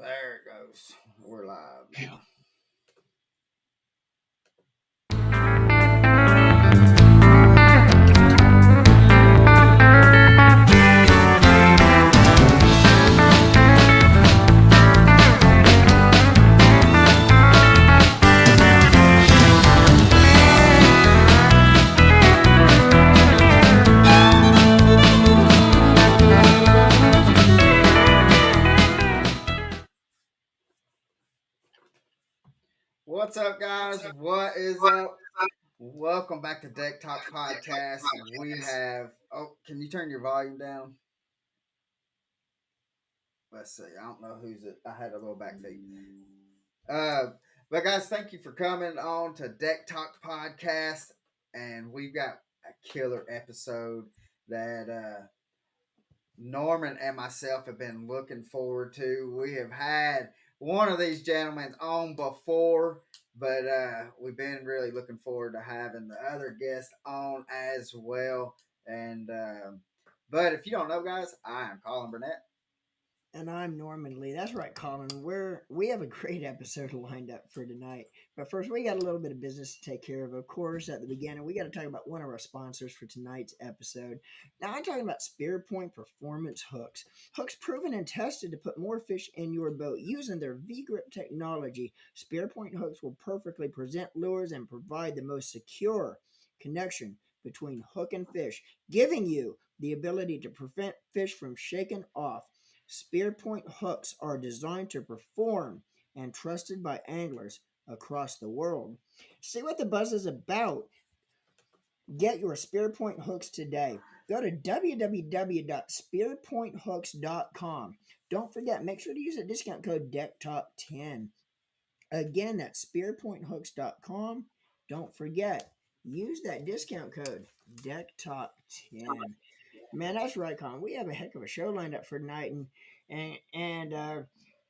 There it goes. We're live now. What's up, guys? What is up? Welcome back to Deck Talk Podcast. We have. Oh, can you turn your volume down? Let's see. I don't know who's it. I had a little backbeat. But guys, thank you for coming on to Deck Talk Podcast, and we've got a killer episode that Norman and myself have been looking forward to. We have had one of these gentlemen on before, but we've been really looking forward to having the other guest on as well. And but if you don't know, guys, I am Colin Burnett. And I'm Norman Lee. That's right, Colin. We have a great episode lined up for tonight. But first, we got a little bit of business to take care of. Of course, at the beginning, we got to talk about one of our sponsors for tonight's episode. Now, I'm talking about Spear Point Performance Hooks. Hooks proven and tested to put more fish in your boat using their V-grip technology. Spear Point hooks will perfectly present lures and provide the most secure connection between hook and fish, giving you the ability to prevent fish from shaking off. Spear point hooks are designed to perform and trusted by anglers across the world. See what the buzz is about. Get your Spear Point hooks today. Go to www.spearpointhooks.com. Don't forget, make sure to use the discount code DECKTALK10. Again, that's spearpointhooks.com. Don't forget, use that discount code DECKTALK10. Man, that's right, Colin. We have a heck of a show lined up for tonight, and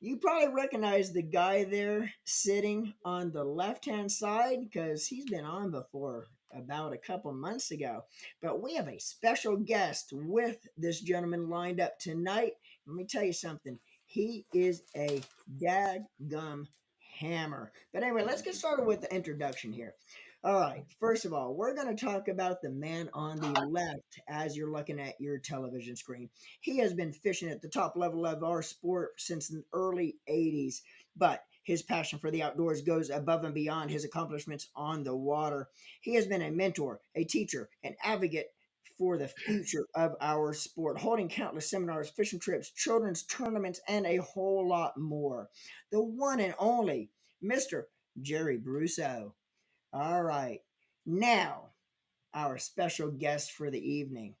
you probably recognize the guy there sitting on the left-hand side because he's been on before about a couple months ago. But we have a special guest with this gentleman lined up tonight. Let me tell you something. He is a daggum hammer. But anyway, let's get started with the introduction here. All right, first of all, we're going to talk about the man on the left as you're looking at your television screen. He has been fishing at the top level of our sport since the early 80s, but his passion for the outdoors goes above and beyond his accomplishments on the water. He has been a mentor, a teacher, an advocate for the future of our sport, holding countless seminars, fishing trips, children's tournaments, and a whole lot more. The one and only Mr. Gerry Brousseau. All right. Now, our special guest for the evening.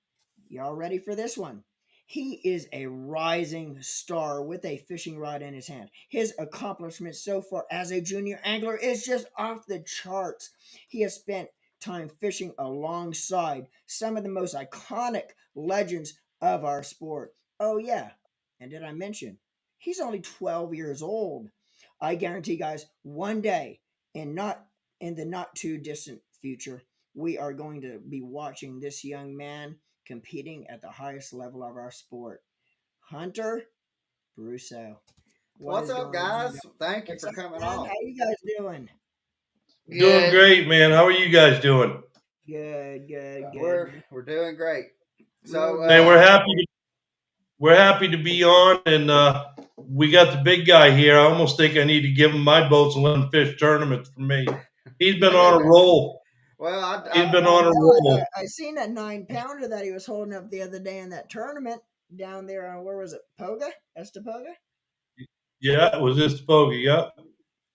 Y'all ready for this one? He is a rising star with a fishing rod in his hand. His accomplishments so far as a junior angler is just off the charts. He has spent time fishing alongside some of the most iconic legends of our sport. Oh, yeah. And did I mention he's only 12 years old? I guarantee, guys, one day, and not in the not too distant future, we are going to be watching this young man competing at the highest level of our sport. Hunter Brousseau. What's up, guys? Thank you What's for up, coming man? on. How you guys doing? Doing great, man. How are you guys doing? Good. We're doing great. So Man, we're happy to be on, and we got the big guy here. I almost think I need to give him my boats and let him fish tournaments for me. He's been on a roll. well, He's been on a roll. I seen that 9-pounder that he was holding up the other day in that tournament down there on, where was it? Poga? Estapoga? Yeah, it was this bogey. Yeah,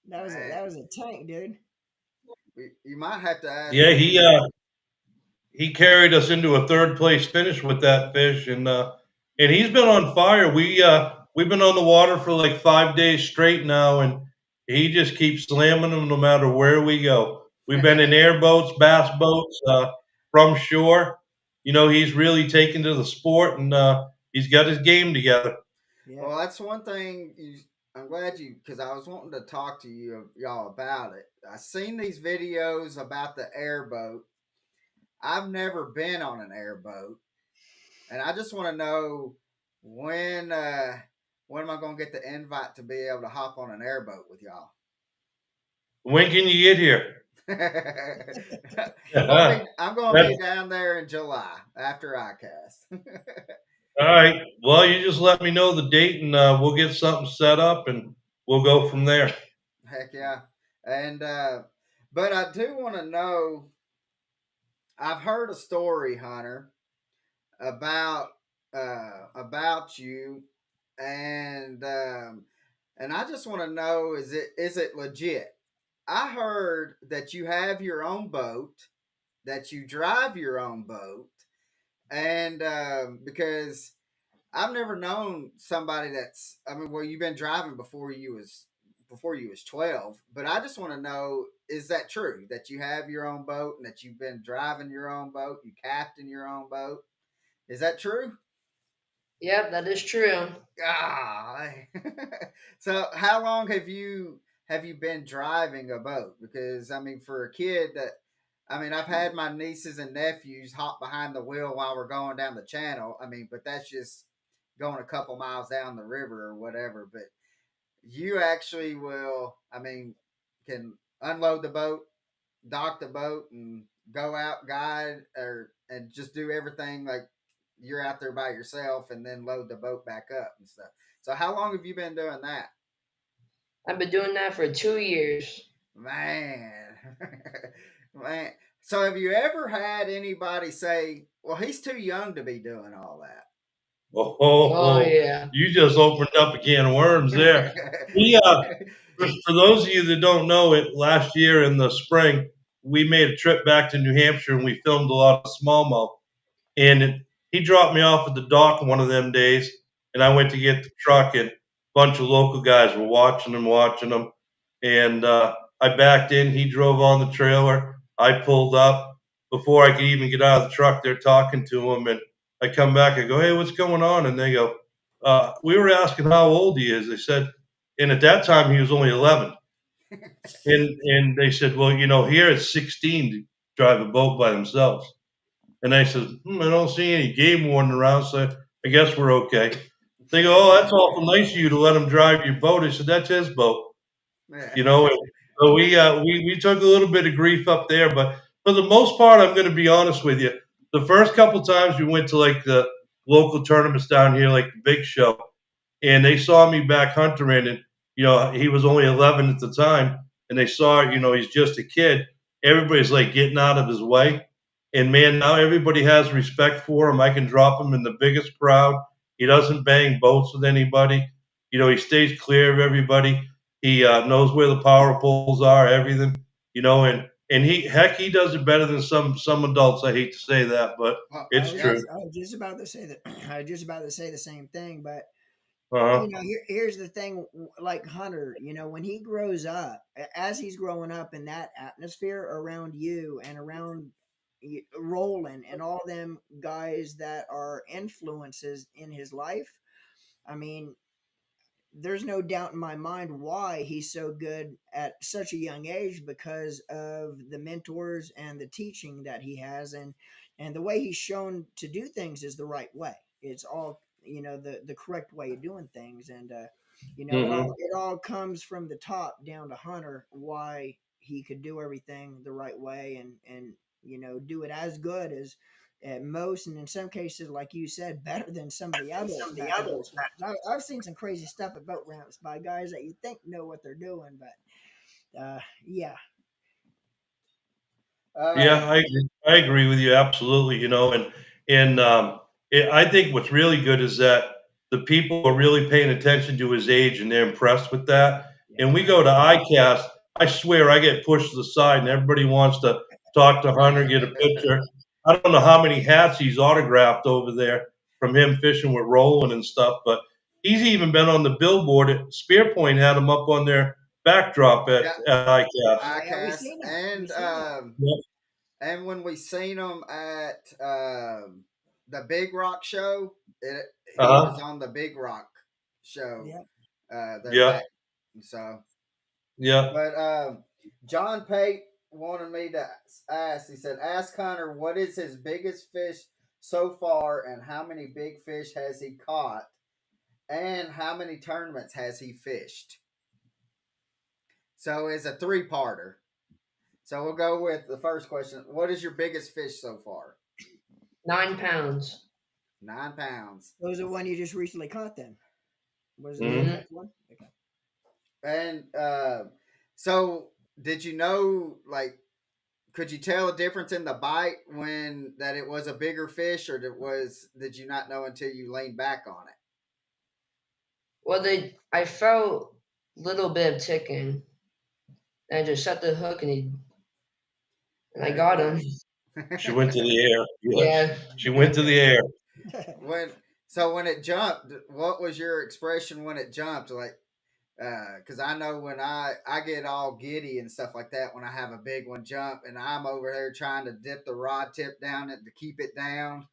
That was a tank, dude. you might have to ask. yeah. He carried us into a third place finish with that fish, and he's been on fire. We've been on the water for like 5 days straight now, and he just keeps slamming them no matter where we go. We've been in airboats, bass boats, from shore. You know, he's really taken to the sport, and he's got his game together. Yeah. Well, that's one thing. I'm glad because I was wanting to talk to y'all about it. I seen these videos about the airboat. I've never been on an airboat, and I just want to know when when am I gonna get the invite to be able to hop on an airboat with y'all? When can you get here? I'm gonna be That's down there in July after ICAST. all right. Well, you just let me know the date, and we'll get something set up, and we'll go from there. Heck yeah. And but I do want to know. I've heard a story, Hunter, about about you, and I just want to know, is it legit? I heard that you have your own boat, that you drive your own boat, and because I've never known somebody that's. I mean, well, you've been driving before you was 12, but I just want to know: is that true that you have your own boat and that you've been driving your own boat? You captain your own boat. Is that true? Yep, that is true. Ah, so how long have you been driving a boat? Because I mean, for a kid that, I mean, I've had my nieces and nephews hop behind the wheel while we're going down the channel. I mean, but that's just going a couple miles down the river or whatever. But you actually will, I mean, can unload the boat, dock the boat, and go out, guide, or and just do everything like you're out there by yourself, and then load the boat back up and stuff. So, how long have you been doing that, I've been doing that for 2 years. man? Man, so have you ever had anybody say, "Well, he's too young to be doing all Oh, Oh yeah. you just opened up a can of worms there. We for those of you that don't know it, last year in the spring, we made a trip back to New Hampshire and we filmed a lot of smallmouth. And he dropped me off at the dock one of them days, and I went to get the truck, and a bunch of local guys were watching him. And I backed in. He drove on the trailer. I pulled up. Before I could even get out of the truck, they're talking to him, and I come back. I go, "Hey, what's going on?" And they go, "We were asking how old he is." They said, and at that time he was only 11. And they said, "Well, here it's 16 to drive a boat by themselves." And I said, I don't see any game warden around, so I guess we're okay. They go, "Oh, that's awful nice of you to let him drive your boat." I said, "That's his boat." And so we took a little bit of grief up there, but for the most part, I'm going to be honest with you. The first couple times we went to like the local tournaments down here, like the Big Show, and they saw me back huntering, and he was only 11 at the time, and they saw, he's just a kid. Everybody's like getting out of his way, and man, now everybody has respect for him. I can drop him in the biggest crowd. He doesn't bang boats with anybody. He stays clear of everybody. He knows where the power poles are, everything. And he does it better than some adults. I hate to say that, but Well, it's yeah, true. I was just about to say that. I was just about to say the same thing, but Uh-huh. here's the thing. Like Hunter, when he grows up, as he's growing up in that atmosphere around you and around Roland and all them guys that are influences in his life. I mean, there's no doubt in my mind why he's so good at such a young age, because of the mentors and the teaching that he has, and the way he's shown to do things is the right way. It's all, the correct way of doing things. And Hmm. it all comes from the top down to Hunter, why he could do everything the right way, and do it as good as at most, and in some cases, like you said, better than some of the adults back at boat ramps. I've seen some crazy stuff at boat ramps by guys that you think know what they're doing, but yeah, Yeah, um, I agree with you absolutely. I think what's really good is that the people are really paying attention to his age and they're impressed with that. And we yeah, go to ICAST. I swear I get pushed to the side and everybody wants to talk to Hunter, get a picture. I don't know how many hats he's autographed over there from him fishing with Roland and stuff, but he's even been on the billboard at Spearpoint, had him up on their backdrop yeah, at ICAST. yeah. We ICAST, seen him. We seen him. and when we seen him at the Big Rock show, he was Uh-huh. on the Big Rock show Yeah, there Yeah. back. So, Yeah. but John Pate wanted me to ask. He said, "Ask Hunter what is his biggest fish so far, and how many big fish has he caught? And how many tournaments has he fished? So it's a three-parter. So we'll go with the first question. What is your biggest fish so far? 9 pounds. 9 pounds. What was the one you just recently caught then? Was it the Mhm. Mm-hmm. exact one? Okay. And so did you know, like, could you tell a difference in the bite when that it was a bigger fish, or did you not know until you leaned back on it? Well, I felt a little bit of ticking, and I just set the hook, and I There got you him. go. She went to the air. Yes. Yeah. She went to the air. when when it jumped, what was your expression when it jumped? Like, because I know when I get all giddy and stuff like that when I have a big one jump, and I'm over there trying to dip the rod tip down it to keep it down.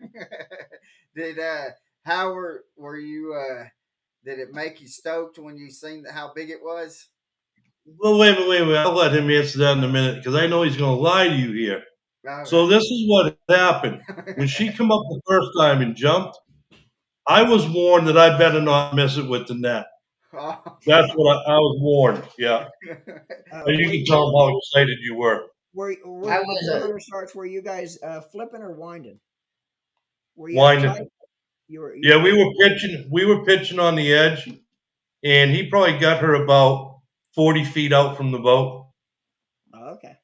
Did how were you? Did it make you stoked when you seen how big it was? Well, wait. I'll let him answer that in a minute because I know he's going to lie to you here. So Okay. this is what happened. When she come up the first time and jumped, I was warned that I better not miss it with the net. Oh. That's what I was warned. Yeah. And you Were can you, tell him how excited you were. I was before Hunter starts? Were you guys flipping or winding? Were you uptight? Whining. You Yeah, were. we were pitching. We were pitching on the edge, and he probably got her about 40 feet out from the boat. Oh, okay.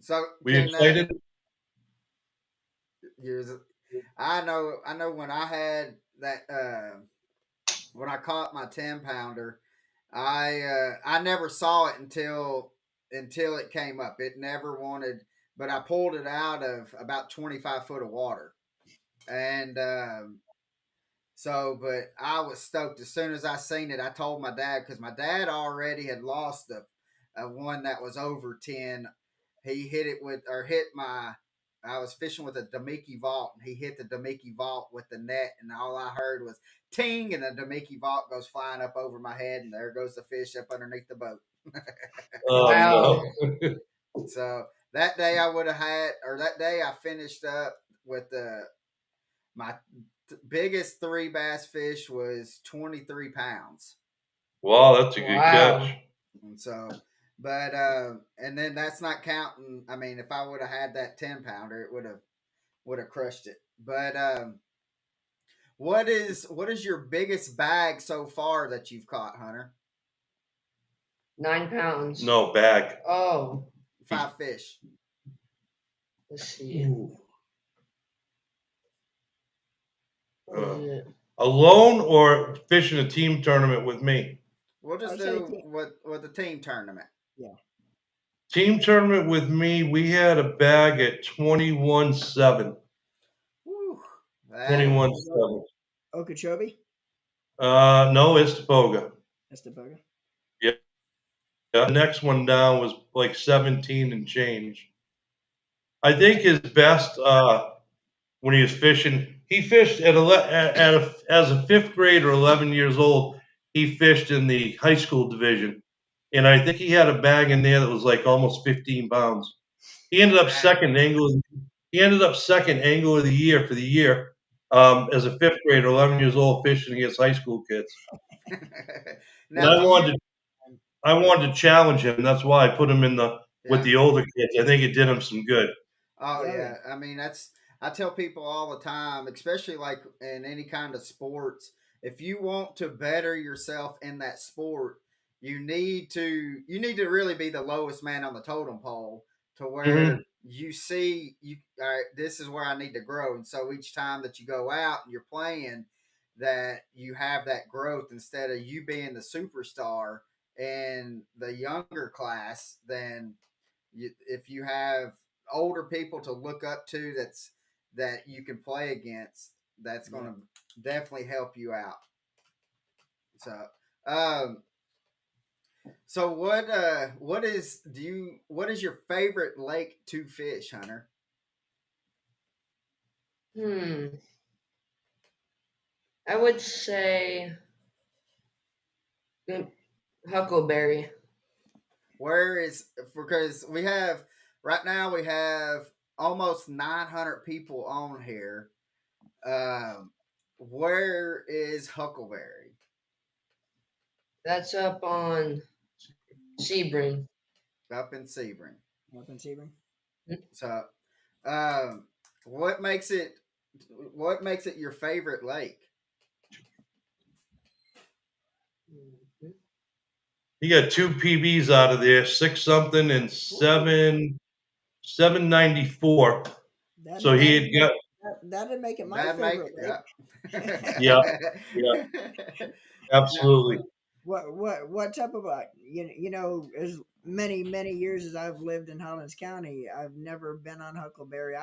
So Were you can excited? use I know when I had that when I caught my 10 pounder, I never saw it until it came up. It never wanted, but I pulled it out of about 25 foot of water, and so, but I was stoked as soon as I seen it. I told my dad because my dad already had lost a one that was over 10. He hit it with or hit my. I was fishing with a Damiki vault, and he hit the Damiki vault with the net, and all I heard was ting, and the Damiki vault goes flying up over my head, and there goes the fish up underneath the boat. Oh wow. no. So that day I would have had, or that day I finished up with my biggest three bass fish was 23 pounds. Wow, that's a good Wow. catch. And so, but and then that's not counting. I mean, if I would have had that 10 pounder, it would have crushed it. But what is your biggest bag so far that you've caught, Hunter? 9 pounds. No bag. Oh, 5 fish. let's see. Ooh. What is it? Alone or fishing a team tournament with me? We'll I just would say do with the team tournament. yeah. Team tournament with me, we had a bag at 21-7. Whew, that What is 21-7. Okeechobee? No, it's Topoga. That's the bugger. Yeah. The next one down was like 17 and change. I think his best when he was fishing, he fished as a fifth grader, 11 years old. He fished in the high school division, and I think he had a bag in there that was like almost 15 pounds. He ended up wow. second angle. He ended up second angle of the year for the year as a fifth grader, 11 years old, fishing against high school kids. And Now, do you? I wanted to challenge him. That's why I put him in the with Yeah. the older kids. I think it did him some good. Oh Yeah, yeah. yeah, I mean I tell people all the time, especially like in any kind of sports, if you want to better yourself in that sport, you need to really be the lowest man on the totem pole to Hmm. where you see you all right, this is where I need to grow. And so each time that you go out and you're playing that you have that growth instead of you being the superstar in the younger class, then if you have older people to look up to that you can play against, that's going Yeah. to definitely help you out. So, um, so what is your favorite lake to fish, Hunter? Hmm. I would say mm, Huckleberry. Where is because we have right now we have almost 900 people on here. Um, where is Huckleberry? That's up on Sebring. Up in Sebring. Up in Sebring. So, um, what makes it what makes it your favorite lake? He got two PBs out of there, six something and seven 94. That So he that had got that'd make it my That make favorite lake. yeah, yeah, Now, absolutely. what type of as many years as I've lived in Highlands County, I've never been on Huckleberry.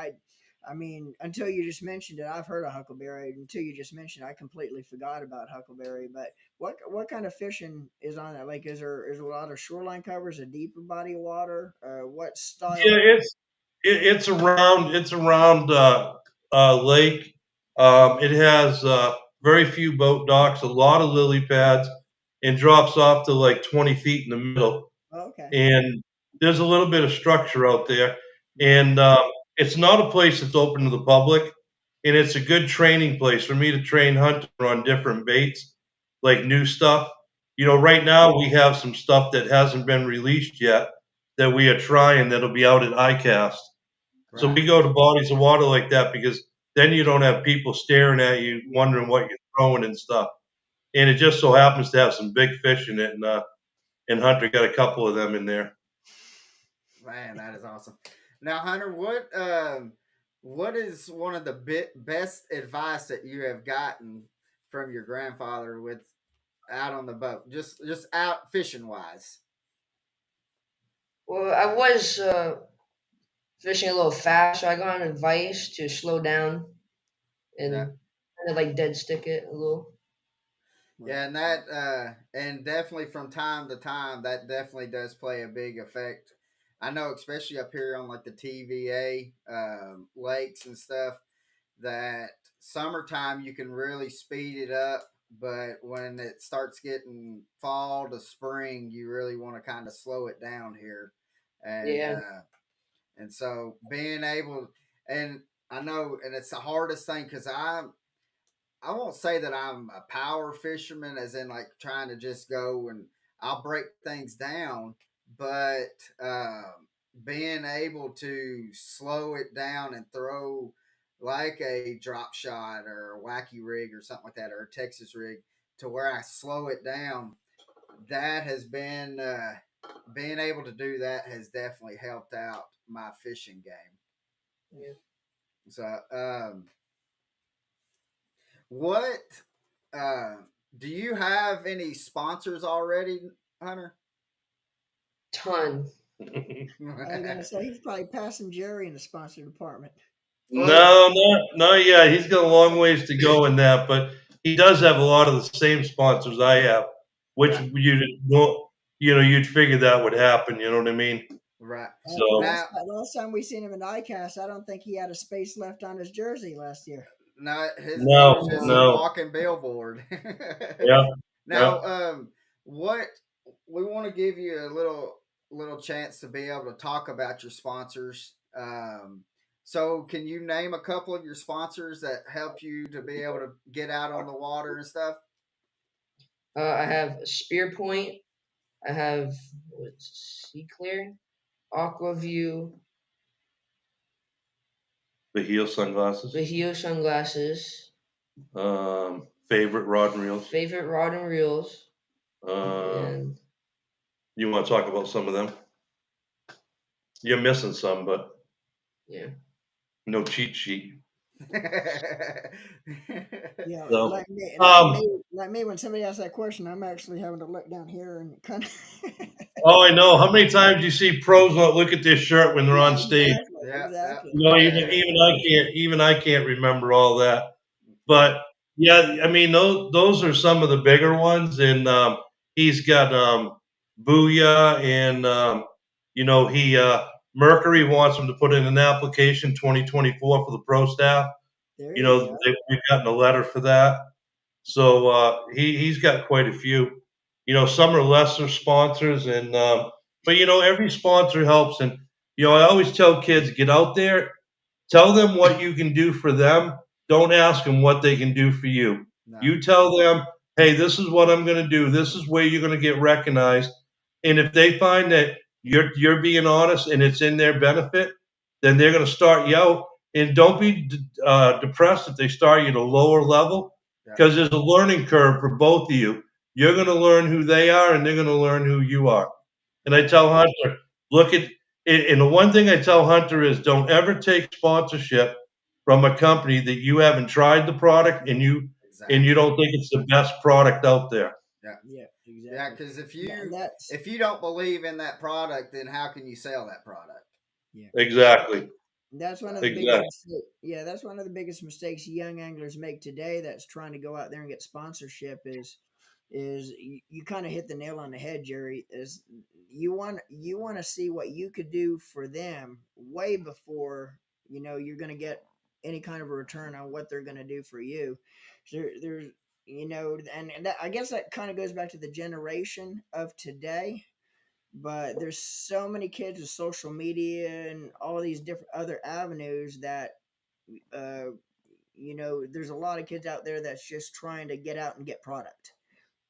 I mean, until you just mentioned it, I've heard of Huckleberry. Until you just mentioned it, I completely forgot about Huckleberry. But what kind of fishing is on that lake? Is there a lot of shoreline covers, a deeper body of water? What Yeah, style? it's around lake. It has very few boat docks, a lot of lily pads, and drops off to like 20 feet in the middle. Oh, okay, And there's a little bit of structure out there, right. and it's not a place that's open to the public, and it's a good training place for me to train hunter on different baits, like new stuff. Right now we have some stuff that hasn't been released yet that we are trying that'll be out at ICAST. So Right. we go to bodies of water like that because then you don't have people staring at you wondering what you're throwing and stuff. And it just so happens to have some big fish in it, and Hunter got a couple of them in there. Man, that is awesome. Now, Hunter, what is one of the best advice that you have gotten from your grandfather with out on the boat, just out fishing wise? Well, I was fishing a little fast, so I got an advice to slow down Yeah, and kind of like dead stick it a little. yeah, Right. and that and definitely from time to time that definitely does play a big effect. I know, especially up here on like the TVA lakes and stuff, that summertime you can really speed it up, but when it starts getting fall to spring, you really want to kind of slow it down here, and Yeah, uh, and so being able, and I know, and it's the hardest thing because I won't say that I'm a power fisherman, as in like trying to just go and I'll break things down, but being able to slow it down and throw like a drop shot or a wacky rig or something like that, or a Texas rig, to where I slow it down, that has been being able to do that has definitely helped out my fishing game. yeah. So, what uh, do you have any sponsors already, Hunter? Ton. I was gonna say he's probably passing Jerry in the sponsor department. Well, No, no, yeah, he's got a long ways to go in that, but he does have a lot of the same sponsors I have, which right, you'd figure that would happen. You know what I mean? right. So Now, Last time we seen him in ICAST, I don't think he had a space left on his jersey last year. no, he no, was just a no, walking billboard. yeah, yeah. Now, what we want to give you a little chance to be able to talk about your sponsors. So, can you name a couple of your sponsors that help you to be able to get out on the water and stuff? I have Spear Point. I have Sea Clear, Aqua View, The heel sunglasses, Bahio sunglasses, favorite rod and reels. favorite rod and reels, Uh, and you want to talk about some of them? You're missing some, but yeah. no cheat sheet. Yeah, So, like me. When somebody asks that question, I'm actually having to look down here and kind of. oh, I know. How many times do you see pros not look at their shirt when they're Yeah, on stage? exactly, Yeah, exactly. Even I can't remember all that. yeah, But yeah, I mean those are some of the bigger ones, and he's got Booyah, and he Mercury wants him to put in an application 2024 for the pro staff. There you go. We've gotten a letter for that, so he's got quite a few. Some are lesser sponsors, and but every sponsor helps, and I always tell kids get out there. Tell them what you can do for them. don't ask them what they can do for you. No. You tell them, hey, this is what I'm going to do. This is where you're going to get recognized. And if they find that you're being honest and it's in their benefit, then they're going to start you out. And don't be depressed if they start you at a lower level, Yeah. because there's a learning curve for both of you. You're going to learn who they are, and they're going to learn who you are. And I Right. tell Hunter, look at, and the one thing I tell Hunter is don't ever take sponsorship from a company that you haven't tried the product and you Exactly. don't think it's the best product out there. Yeah. Yeah, Yeah. exactly. Because And that's if you don't believe in that product, then how can you sell that product? yeah. Exactly. That's one of So the biggest Exactly. mistakes. Yeah, that's one of the biggest mistakes young anglers make today. That's trying to go out there and get sponsorship is you kind of hit the nail on the head, Gerry. Is you want to see what you could do for them way before you're going to get any kind of a return on what they're going to do for you. There's and I guess that kind of goes back to the generation of today, but there's so many kids with social media and all these different other avenues that uh, there's a lot of kids out there that's just trying to get out and get product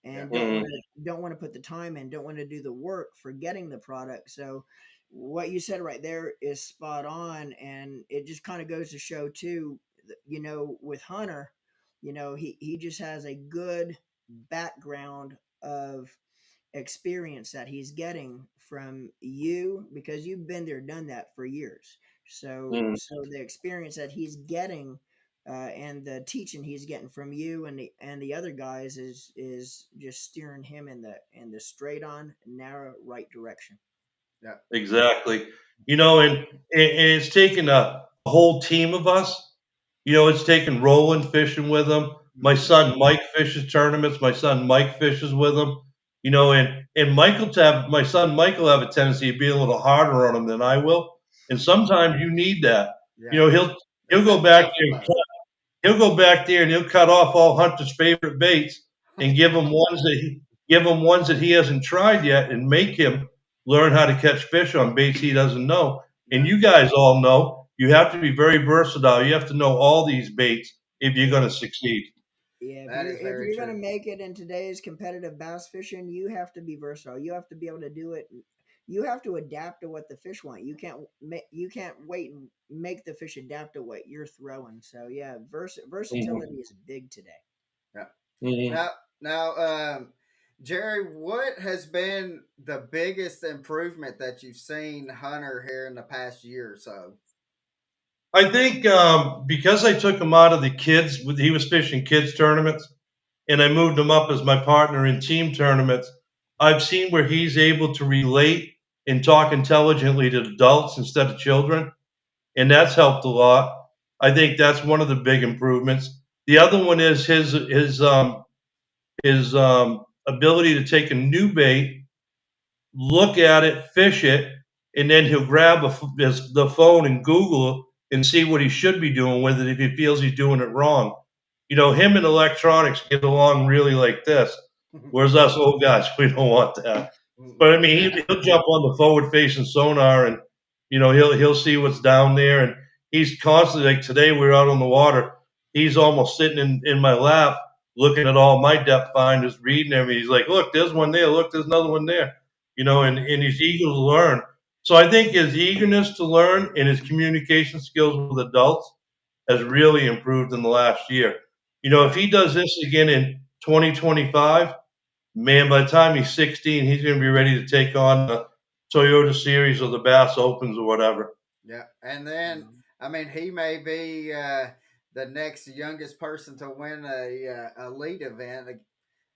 Yeah. and Mhm. don't want to put the time in, don't want to do the work for getting the product. So what you said right there is spot on, and it just kind of goes to show too, with Hunter, he just has a good background of experience that he's getting from you because you've been there, done that for years. Mhm. So the experience that he's getting and the teaching he's getting from you and the other guys is just steering him in the straight on narrow right direction. Yeah. Exactly. And it's taken a whole team of us. It's taken Roland fishing with him. My Hmm. son Mike fishes tournaments. My son Mike fishes with him. And my son Michael have a tendency to be a little harder on him than I will. And sometimes you need that. You Yeah. know, he'll It's he'll go that back tough there and love. he'll go back there and he'll cut off all Hunter's favorite baits and give him ones that he hasn't tried yet and make him learn how to catch fish on baits he doesn't know. And Yeah. you guys all know you have to be very versatile. You have to know all these baits if you're Yeah. going to succeed. Yeah, That is if very you're gonna true. make it in today's competitive bass fishing, you have to be versatile. You have to be able to do it. You have to adapt to what the fish want. You can't wait and make the fish adapt to what you're throwing. So yeah, Mhm. versatility is big today. Yeah. Mhm. Now, Gerry, what has been the biggest improvement that you've seen Hunter here in the past year or so? I think because I took him out of the kids, he was fishing kids tournaments, and I moved him up as my partner in team tournaments. I've seen where he's able to relate and talk intelligently to adults instead of children, and that's helped a lot. I think that's one of the big improvements. The other one is his ability to take a new bait, look at it, fish it, and then he'll grab the phone and Google and see what he should be doing with it if he feels he's doing it wrong. Him and electronics get along really like this, whereas us old guys, we don't want that. But I mean, Yeah. he'll jump on the forward-facing sonar, and he'll see what's down there, and he's constantly like today. We were out on the water. He's almost sitting in my lap, looking at all my depth finders, reading everything. He's like, "Look, there's one there. Look, there's another one there." And he's eager to learn. So I think his eagerness to learn and his communication skills with adults has really improved in the last year. If Yeah. he does this again in 2025, man, by the time he's 16, he's going to be ready to take on the Toyota Series or the Bass Opens or whatever. Yeah. And then, Um, I mean, he may be the next youngest person to win a elite event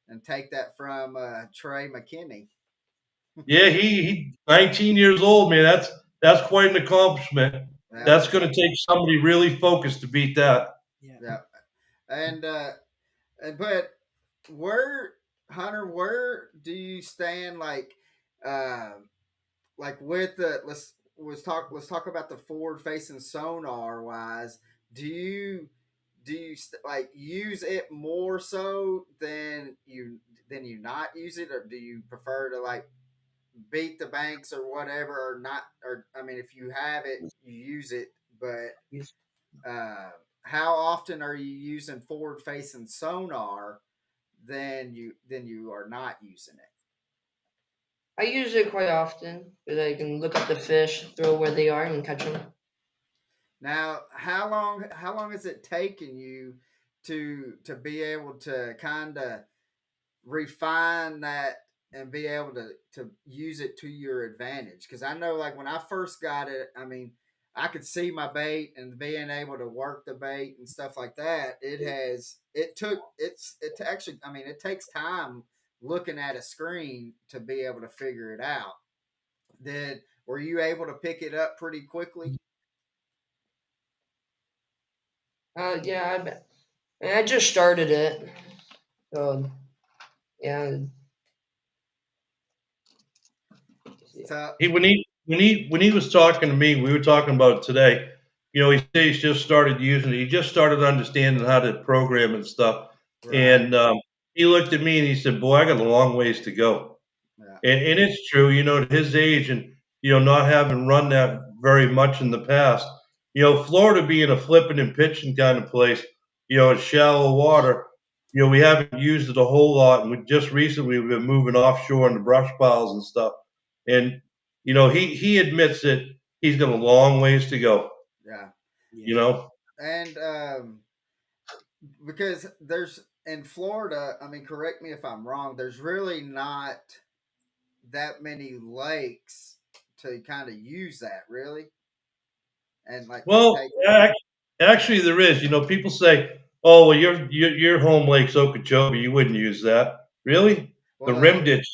and take that from Trey McKinney. Yeah, he 19 years old, man. That's quite an accomplishment. Yeah. That's going to take somebody really focused to beat that. yeah. Yeah. And but where Hunter, where do you stand uh with the let's talk about the forward facing sonar wise. Do you like use it more so than you not use it, or do you prefer to like beat the banks or whatever, or not? Or I mean, if you have it, you use it, but Yes. uh, how often are you using forward facing sonar than you are not using it? I use it quite often because I can look up the fish, throw where they are, and catch them. Now, how long has it taken you to be able to kind of refine that and be able to use it to your advantage? Because I know, like when I first got it, I mean, I could see my bait and being able to work the bait and stuff like that. It actually, I mean, it takes time looking at a screen to be able to figure it out. Did Were you able to pick it up pretty quickly? Yeah, and I just started it. So yeah, So When he was talking to me, we were talking about it today. He said he's just started using it. He just started understanding how to program and stuff. right, And he looked at me and he said, "Boy, I got a long ways to go." yeah, And it's true, at his age and, not having run that very much in the past, Florida being a flipping and pitching kind of place, it's shallow water, we haven't used it a whole lot. And we just recently we've been moving offshore into brush piles and stuff. And, he admits that he's got a long ways to go, yeah. you Yeah. know? And because there's in Florida, I mean, correct me if I'm wrong. There's really not that many lakes to kind of use that really, and like to Well, take. actually, there is. People say, "Oh, well, your home lake's Okeechobee. You wouldn't use that." Really? The Well, rim ditch,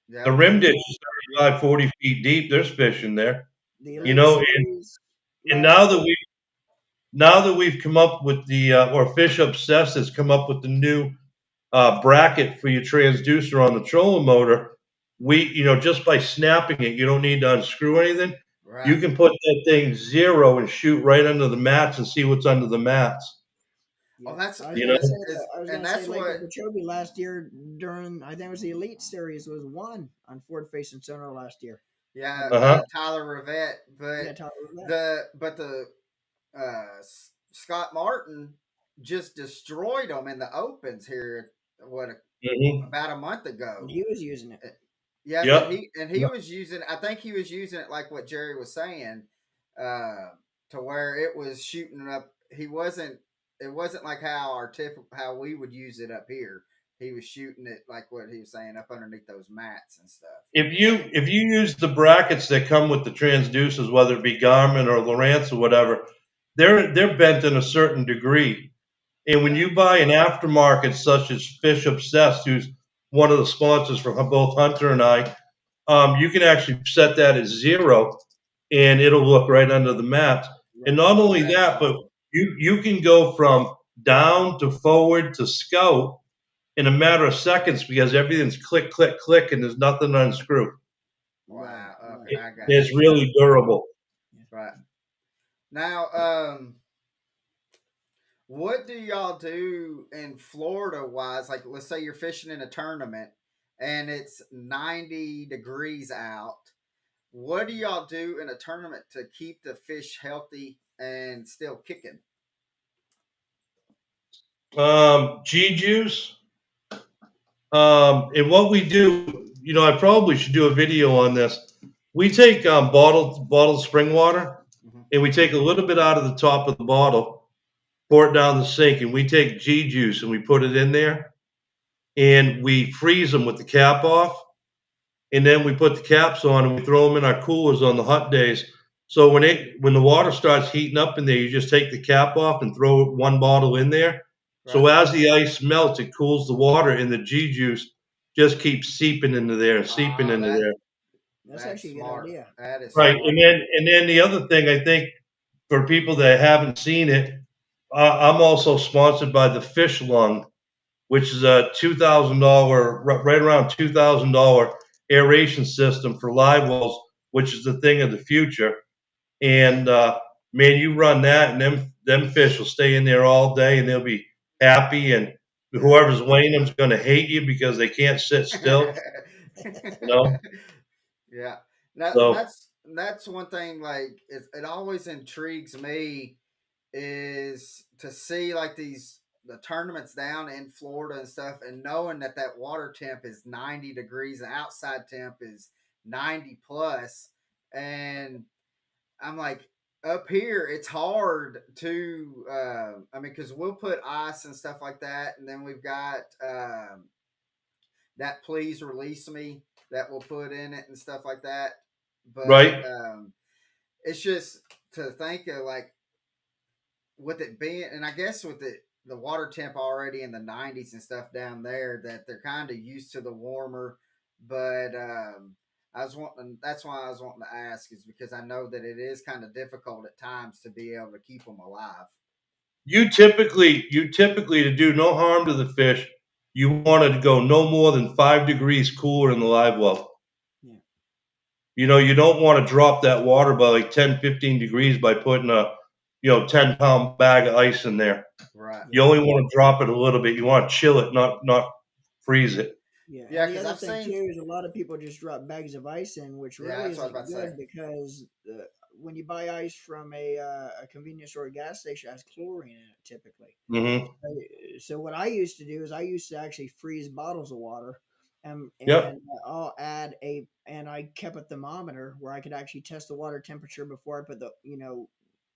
the yeah, rim ditch is 35, 40 feet deep. There's fish in there. The right, Elite And Series and last year. now that we've come up with the or Fish Obsessed has come up with the new bracket for your transducer on the trolling motor. Just by snapping it, you don't need to unscrew anything. You right. can put that thing zero and shoot right under the mats and see what's under the mats. Oh, Yep. that's I was You gonna say is know? is, I was and gonna say that's Lake what. Okeechobee last year during I think it was the Elite Series was one on Ford Facing Sonar last year. Yeah, Had Uh huh. Tyler Rivette, yeah, Tyler Rivette. the Scott Martin just destroyed them in the opens here. What Hmm. about a month And ago? he was using it. Uh, Yeah, but Yep. he was using. I think he was using it like what Gerry was saying, uh, to where it was shooting up. He wasn't. It wasn't like how we would use it up here. He was shooting it like what he was saying up underneath those mats and stuff. If you use the brackets that come with the transducers, whether it be Garmin or Lowrance or whatever, they're bent in a certain degree. And when Yeah. you buy an aftermarket such as Fish Obsessed, who's one of the sponsors for both Hunter and I, you can actually set that at zero, and it'll look right under the mat. And Right. not Oh, only that's that, but awesome. you can go from down to forward to scout in a matter of seconds because everything's click, click, click, and there's nothing to unscrew. Right. Wow. Okay, Right. It, I got it's you. really durable. Right now, what do y'all do in Florida wise? Like, let's say you're fishing in a tournament and it's 90 degrees out. What do y'all do in a tournament to keep the fish healthy and still kicking? G juice. And what we do, I probably should do a video on this. We take bottled spring water, Mm-hmm. and we take a little bit out of the top of the bottle, pour it down the sink, and we take G juice and we put it in there, and we freeze them with the cap off, and then we put the caps on and we throw them in our coolers on the hot days. So when the water starts heating up in there, you just take the cap off and throw one bottle in there. Right. So as the ice melts, it cools the water, and the G juice just keeps seeping into there and seeping Ah, into there. That's that's actually a good smart. idea. That is Right, smart. and then the other thing I think for people that haven't seen it, I'm also sponsored by the Fish Lung, which is a $2,000, right around $2,000 aeration system for live wells, which is the thing of the future. And man, you run that, and them fish will stay in there all day, and they'll be happy. And Yeah. whoever's weighing them's going to hate you because they can't sit still. You know. Yeah. That, and So that's one thing. Like it always intrigues me is to see like the tournaments down in Florida and stuff, and knowing that that water temp is 90 degrees, the outside temp is 90 plus, and I'm like, up here, it's hard to. I mean, because we'll put ice and stuff like that, and then we've got that "Please Release Me" that we'll put in it and stuff like that. But Right. it's just to think of like with it being, and I guess with the water temp already in the 90s and stuff down there, that they're kind of used to the warmer. But I was wanting. That's why I was wanting to ask, is because I know that it is kind of difficult at times to be able to keep them alive. You typically to do no harm to the fish, you want it to go no more than 5 degrees cooler in the live well. Yeah. You don't want to drop that water by like 10, 15 degrees by putting a 10-pound bag of ice in there. Right. You Yeah. only want to drop it a little bit. You want to chill it, not freeze it. Yeah, Yeah, and the because other I've thing seen. too is a lot of people just drop bags of ice in, which Yeah, really that's what I was isn't about to say. good because when you buy ice from a convenience store or gas station, it has chlorine in it typically. Hmm. So what I used to do is I used to actually freeze bottles of water, Yep. and I'll add and I kept a thermometer where I could actually test the water temperature before I put the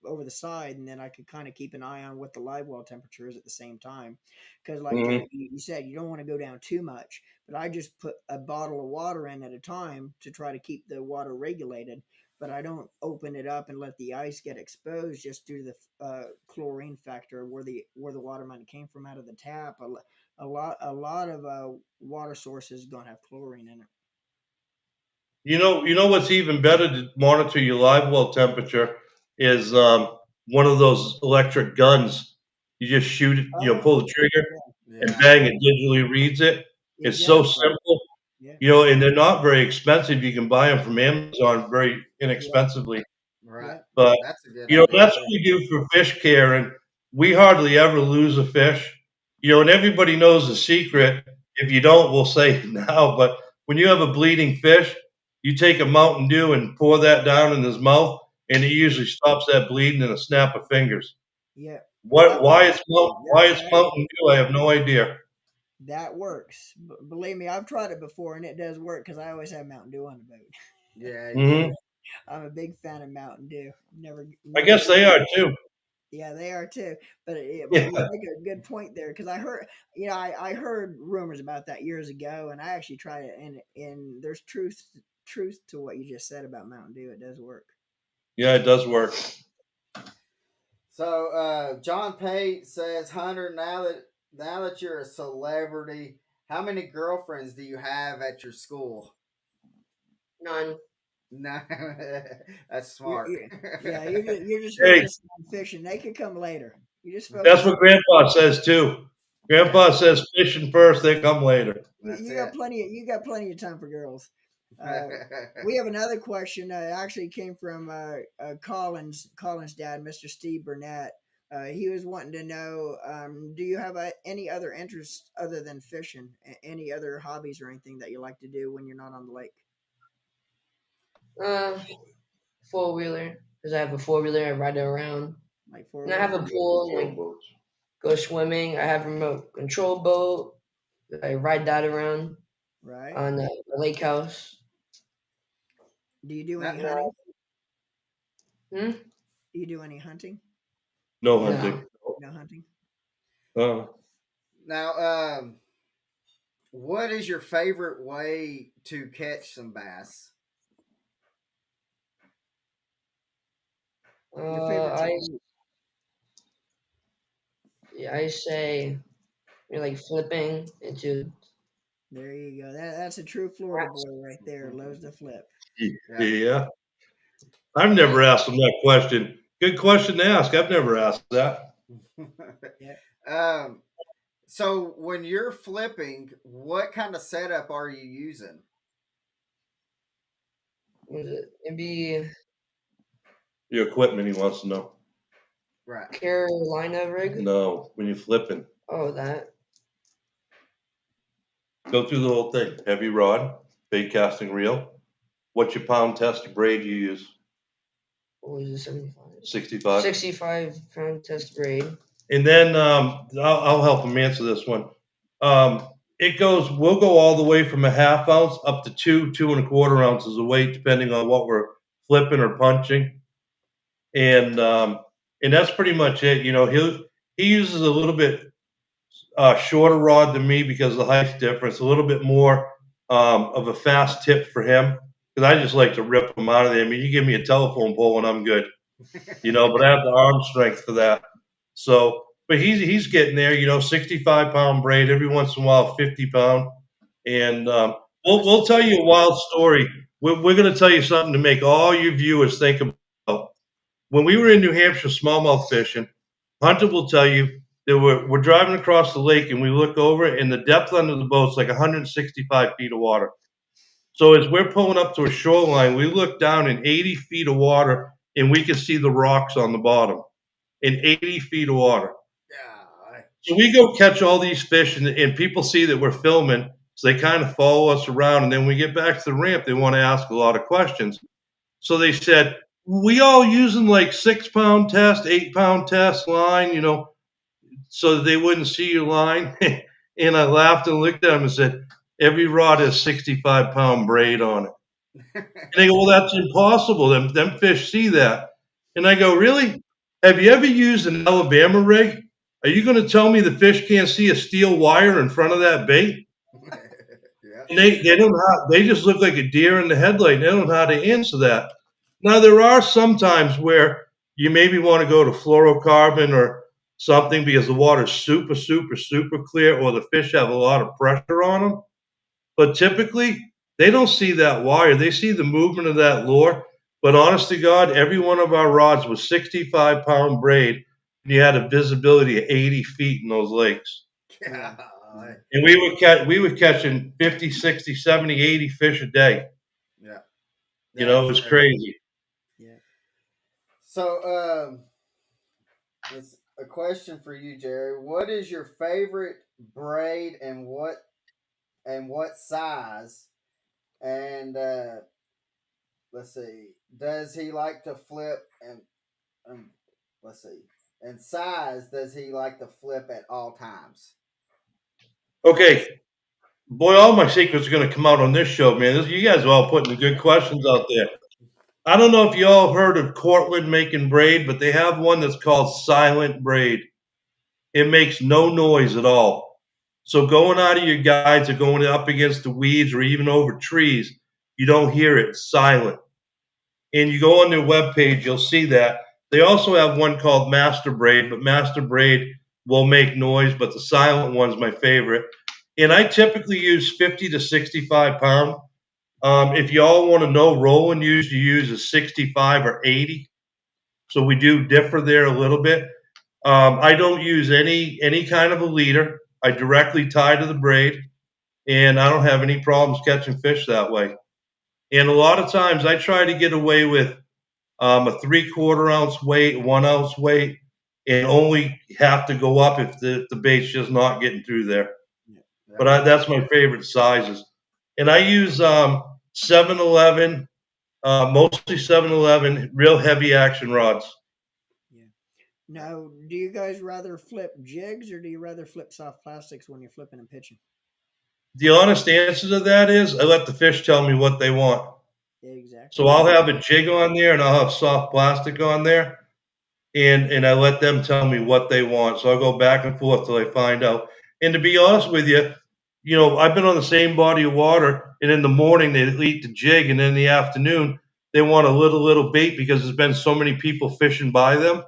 over the side, and then I could kind of keep an eye on what the live well temperature is at the same time, because like Hmm. you said, you don't want to go down too much. But I just put a bottle of water in at a time to try to keep the water regulated. But I don't open it up and let the ice get exposed just due to the chlorine factor where the water might have came from out of the tap. A lot of water sources don't have chlorine in it. You know what's even better to monitor your live well temperature is one of those electric guns. You just shoot it, pull Oh the trigger yeah, and Yeah. bang, it digitally reads it. It's so exactly. simple, Yeah, and they're not very expensive. You can buy them from Amazon very yeah, inexpensively. Right. yeah, But That's a good idea that's what too. we do for fish care, and we hardly ever lose a fish. And everybody knows the secret. If you don't, we'll say it now. But when you have a bleeding fish, you take a Mountain Dew and pour that down in his mouth, and it usually stops that bleeding in a snap of fingers. yeah. Well, What? that Why works it's too. why it's That Mountain Dew? I have no idea. that works. Believe me, I've tried it before, and it does work because I always have Mountain Dew on the boat. Yeah, you Hmm. do. I'm a big fan of Mountain Dew. Never, I never guess get. they are too. Yeah, they are too. But you Yeah. make a good point there because I heard, I heard rumors about that years ago, and I actually tried it, and there's truth to what you just said about Mountain Dew. It does work. Yeah, it does work. So John Pate says, Hunter, now that you're a celebrity, how many girlfriends do you have at your school? None. No, that's You're, smart. you're, yeah, you're just Hey, focusing on fishing. They could come later. You just that's focus what on. Grandpa says too. Yeah, Grandpa says fishing first, they come later. that's You it. got plenty. You got plenty of time for girls. Uh, we have another question. Actually, came from Colin's dad, Mr. Steve Burnett. He was wanting to know: do you have any other interests other than fishing? Any other hobbies or anything that you like to do when you're not on the lake, Uh, Four wheeler, because I have a 4 wheeler. I ride it around, like four and I have wheeler? a pool and like go swimming. I have a remote control boat. I ride that around Right? on the lake house. Do you do now, any hunting? Hmm? Do you do any hunting? No No. hunting. No hunting. Uh, now, what is your favorite way to catch some bass? Your favorite I technique? I say you're like flipping into There you go. That's a true Florida boy right there. Loves to flip. Yeah. yeah. I've yeah. never asked him that question. Good question to ask. I've never asked that. Yeah. um, so when you're flipping, what kind of setup are you using? What is it? It'd be Your equipment, he wants to know. Right. Carolina rig. No, when you're flipping, Oh, that. go through the whole thing. Heavy rod, bait casting reel. What's your pound test braid you use? what was it, 75? 65. 65-pound test braid. And then I'll help him answer this one. We'll go all the way from a half ounce up to 2.25 ounces of weight, depending on what we're flipping or punching. And that's pretty much it. You know, he uses a little bit shorter rod than me because of the height difference, a little bit more of a fast tip for him. Because I just like to rip them out of there. I mean, you give me a telephone pole and I'm good, you know, but I have the arm strength for that. So, but he's getting there, you know, 65-pound braid, every once in a while, 50-pound. And we'll tell you a wild story. We're going to tell you something to make all your viewers think about. When we were in New Hampshire smallmouth fishing, Hunter will tell you that we're driving across the lake and we look over and the depth under the boat's like 165 feet of water. So as we're pulling up to a shoreline, we look down in 80 feet of water and we can see the rocks on the bottom in 80 feet of water. Yeah. So we go catch all these fish and people see that we're filming. So they kind of follow us around. And then we get back to the ramp, they want to ask a lot of questions. So they said, we all using like 6-pound test, 8-pound test line, you know, so that they wouldn't see your line. And I laughed and looked at them and said, every rod has 65-pound braid on it. And they go, well, that's impossible. Them fish see that. And I go, really? Have you ever used an Alabama rig? Are you going to tell me the fish can't see a steel wire in front of that bait? Yeah. And they don't have, they just look like a deer in the headlight. They don't know how to answer that. Now there are some times where you maybe want to go to fluorocarbon or something because the water's super, super, super clear, or the fish have a lot of pressure on them. But typically, they don't see that wire. They see the movement of that lure. But honest to God, every one of our rods was 65-pound braid, and you had a visibility of 80 feet in those lakes. Yeah. And we were catching 50, 60, 70, 80 fish a day. Yeah. You know, it That's was crazy. Yeah. So, it's a question for you, Gerry. What is your favorite braid and what size? And let's see, does he like to flip and let's see, and size? Does he like to flip at all times? Okay, boy, all my secrets are going to come out on this show, man. You guys are all putting the good questions out there. I don't know if you all heard of Cortland making braid, but they have one that's called silent braid. It makes no noise at all. So going out of your guides or going up against the weeds or even over trees, you don't hear it. It's silent. And you go on their webpage, you'll see that. They also have one called Master Braid, but Master Braid will make noise, but the silent one's my favorite. And I typically use 50 to 65 pound. If you all want to know, Roland usually uses 65 or 80. So we do differ there a little bit. I don't use any kind of a leader. I directly tie to the braid, and I don't have any problems catching fish that way. And a lot of times I try to get away with a 3/4 ounce weight, 1 ounce weight, and only have to go up if the bait's just not getting through there. Yeah. But that's my favorite sizes. And I use 7-Eleven, mostly 7-Eleven, real heavy action rods. Yeah. Now, do you guys rather flip jigs or do you rather flip soft plastics when you're flipping and pitching? The honest answer to that is I let the fish tell me what they want. Yeah, exactly. So I'll have a jig on there and I'll have soft plastic on there. And I let them tell me what they want. So I'll go back and forth till I find out. And to be honest with you, you know, I've been on the same body of water, and in the morning they eat the jig, and in the afternoon they want a little bait because there's been so many people fishing by them.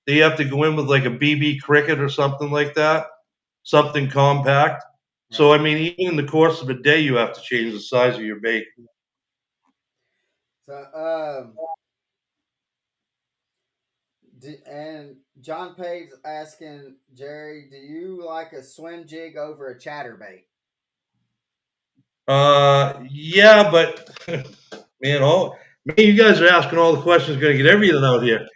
They have to go in with like a BB cricket or something like that, something compact. So I mean, even in the course of a day, you have to change the size of your bait. So, and John Page asking Gerry, do you like a swim jig over a chatterbait? Yeah, but man, you guys are asking all the questions. Going to get everything out here.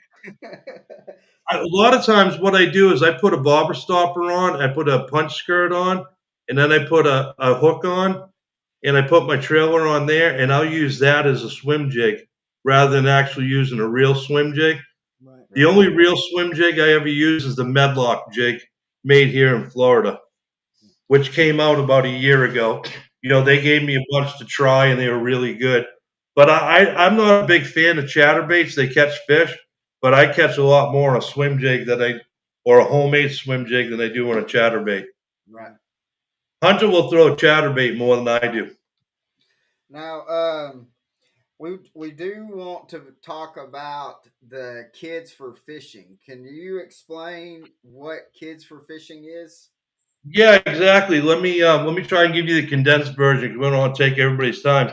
A lot of times, what I do is I put a bobber stopper on, I put a punch skirt on, and then I put a hook on, and I put my trailer on there, and I'll use that as a swim jig. rather than actually using a real swim jig. Right. The Right. only real swim jig I ever use is the Medlock jig made here in Florida, which came out about a year ago. They gave me a bunch to try and they were really good. But I'm not a big fan of chatterbaits. They catch fish, but I catch a lot more on a swim jig or a homemade swim jig than I do on a chatterbait. Right. Hunter will throw a chatterbait more than I do. Now, we do want to talk about the Kids for Fishing. Can you explain what Kids for Fishing is? Yeah, exactly. Let me try and give you the condensed version because we don't want to take everybody's time.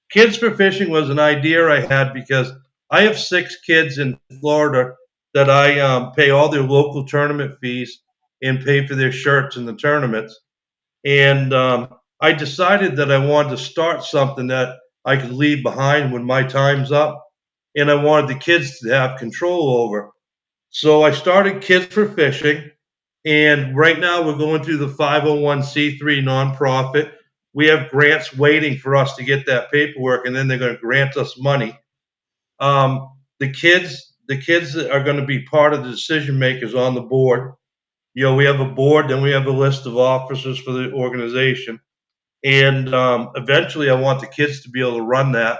Kids for Fishing was an idea I had because I have 6 kids in Florida that I pay all their local tournament fees and pay for their shirts in the tournaments. And I decided that I wanted to start something that I could leave behind when my time's up, and I wanted the kids to have control over. So I started Kids for Fishing, and right now we're going through the 501c3 nonprofit. We have grants waiting for us to get that paperwork, and then they're going to grant us money. The kids are going to be part of the decision makers on the board. We have a board, then we have a list of officers for the organization. And eventually, I want the kids to be able to run that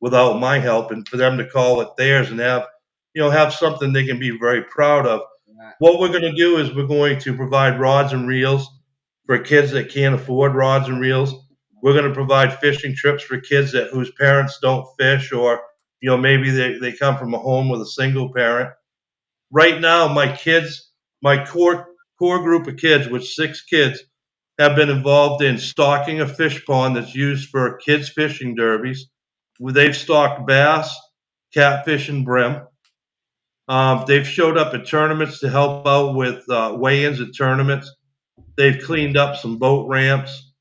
without my help, and for them to call it theirs and have something they can be very proud of. Right. What we're going to do is we're going to provide rods and reels for kids that can't afford rods and reels. We're going to provide fishing trips for kids whose parents don't fish, or maybe they come from a home with a single parent. Right now, my core group of kids, with 6 kids, have been involved in stocking a fish pond that's used for kids fishing derbies. They've stocked bass, catfish, and brim. They've showed up at tournaments to help out with weigh-ins at tournaments. They've cleaned up some boat ramps.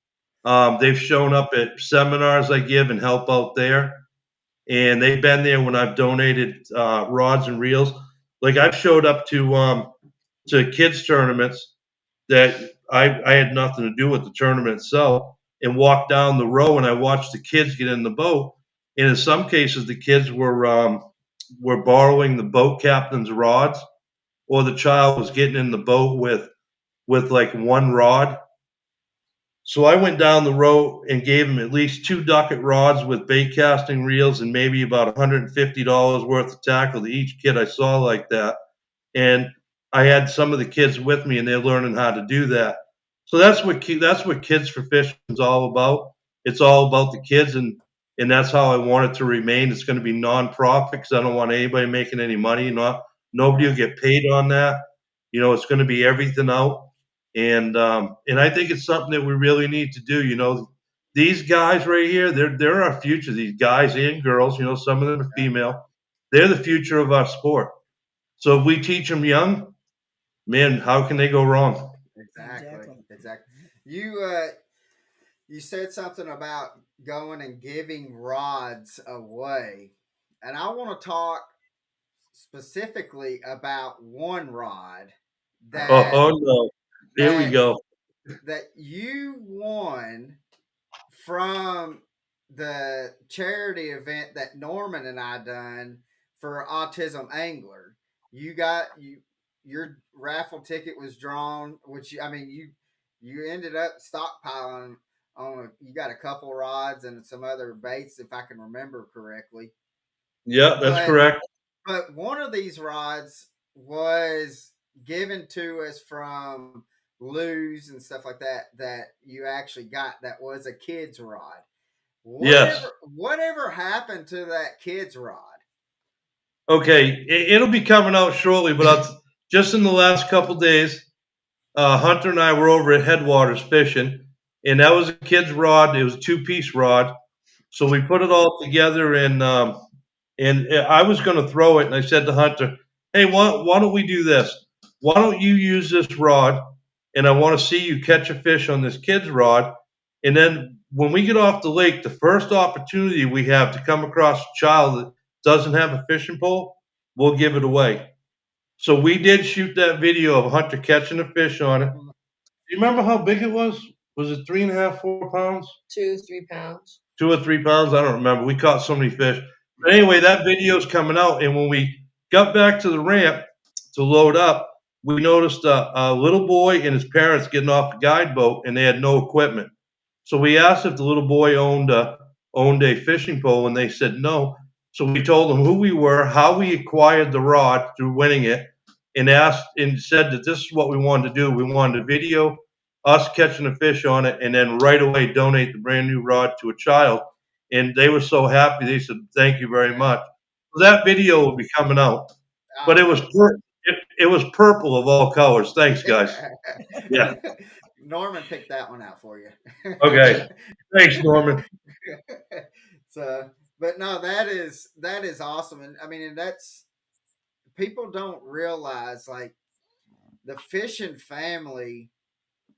They've shown up at seminars I give and help out there. And they've been there when I've donated rods and reels. Like I've showed up to kids tournaments that I had nothing to do with the tournament itself, and walked down the row and I watched the kids get in the boat. And in some cases, the kids were borrowing the boat captain's rods, or the child was getting in the boat with like one rod. So I went down the row and gave them at least 2 ducket rods with bait casting reels and maybe about $150 worth of tackle to each kid I saw like that. And I had some of the kids with me, and they're learning how to do that. So that's what Kids for Fishing is all about. It's all about the kids, and that's how I want it to remain. It's going to be nonprofit because I don't want anybody making any money. Nobody will Right. get paid on that. It's going to be everything out, and I think it's something that we really need to do. These guys right here, they're our future. These guys and girls, some of them are Right. female. They're the future of our sport. So if we teach them young, man, how can they go wrong? Exactly. Exactly. Exactly. You said something about going and giving rods away, and I want to talk specifically about one rod Oh, that oh no. Here we that go. that you won from the charity event that Norman and I done for Autism Angler. Your raffle ticket was drawn, which I mean you ended up stockpiling on. You got a couple rods and some other baits, if I can remember correctly. Yeah, that's But correct. one of these rods was given to us from Lou's and stuff like that that you actually got, that was a kid's rod. Yes. Whatever happened to that kid's rod? Okay, it'll be coming out shortly, but just in the last couple days, Hunter and I were over at Headwaters fishing, and that was a kid's rod. It was a 2-piece rod. So we put it all together, and I was going to throw it, and I said to Hunter, "Hey, why don't we do this? Why don't you use this rod, and I want to see you catch a fish on this kid's rod, and then when we get off the lake, the first opportunity we have to come across a child that doesn't have a fishing pole, we'll give it away." So we did shoot that video of Hunter catching a fish on it. Mhm. Do you remember how big it was? Was it 3.5, 4 pounds? 2, 3 pounds. 2 or 3 pounds? I don't remember. We caught so many fish. But anyway, that video's coming out, and when we got back to the ramp to load up, we noticed a little boy and his parents getting off the guide boat, and they had no equipment. So we asked if the little boy owned a fishing pole, and they said no. So we told them who we were, how we acquired the rod through winning it, and asked and said that this is what we wanted to do. We wanted to video us catching a fish on it, and then right away donate the brand new rod to a child. And they were so happy. They said, "Thank you very Yeah. much." So that video will be coming out, but Oh, man. it was purple of all colors. Thanks, guys. Yeah. Norman picked that one out for you. Okay. Thanks, Norman. So, but no, that is awesome, and I mean, and that's people don't realize like the fishing family,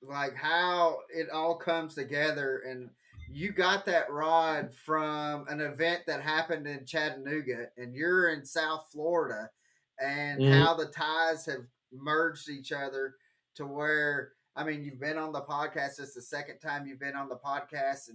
like how it all comes together. And you got that rod from an event that happened in Chattanooga, and you're in South Florida, and Mhm. how the ties have merged each other to where, I mean, you've been on the podcast. It's the second time you've been on the podcast,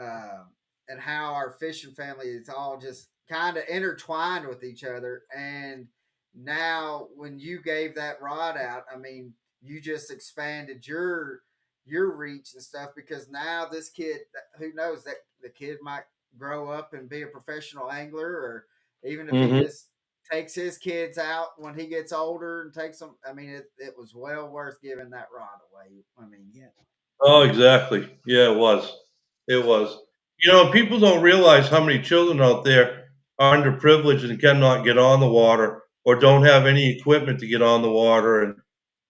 uh, and how our fishing family is all just kind of intertwined with each other. And now, when you gave that rod out, I mean, you just expanded your reach and stuff, because now this kid, who knows, that the kid might grow up and be a professional angler, or even if he Mhm. just takes his kids out when he gets older and takes them. I mean, it was well worth giving that rod away. I mean, Yeah. Oh, exactly. Yeah, it was. It was. People don't realize how many children out there are underprivileged and cannot get on the water or don't have any equipment to get on the water, and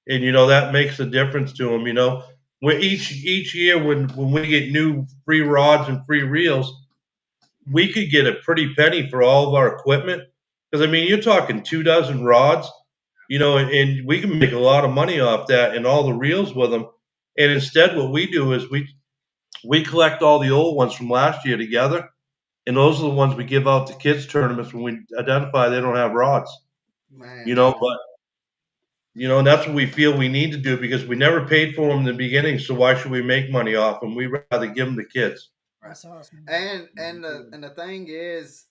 that makes a difference to them. Where each year when we get new free rods and free reels, we could get a pretty penny for all of our equipment. Because I mean, you're talking 2 dozen rods, and we can make a lot of money off that and all the reels with them. And instead, what we do is we collect all the old ones from last year together, and those are the ones we give out to kids tournaments when we identify they don't have rods. man, You know, that but and that's what we feel we need to do because we never paid for them in the beginning. So why should we make money off them? We'd rather give them to kids. right. That's awesome. And the thing is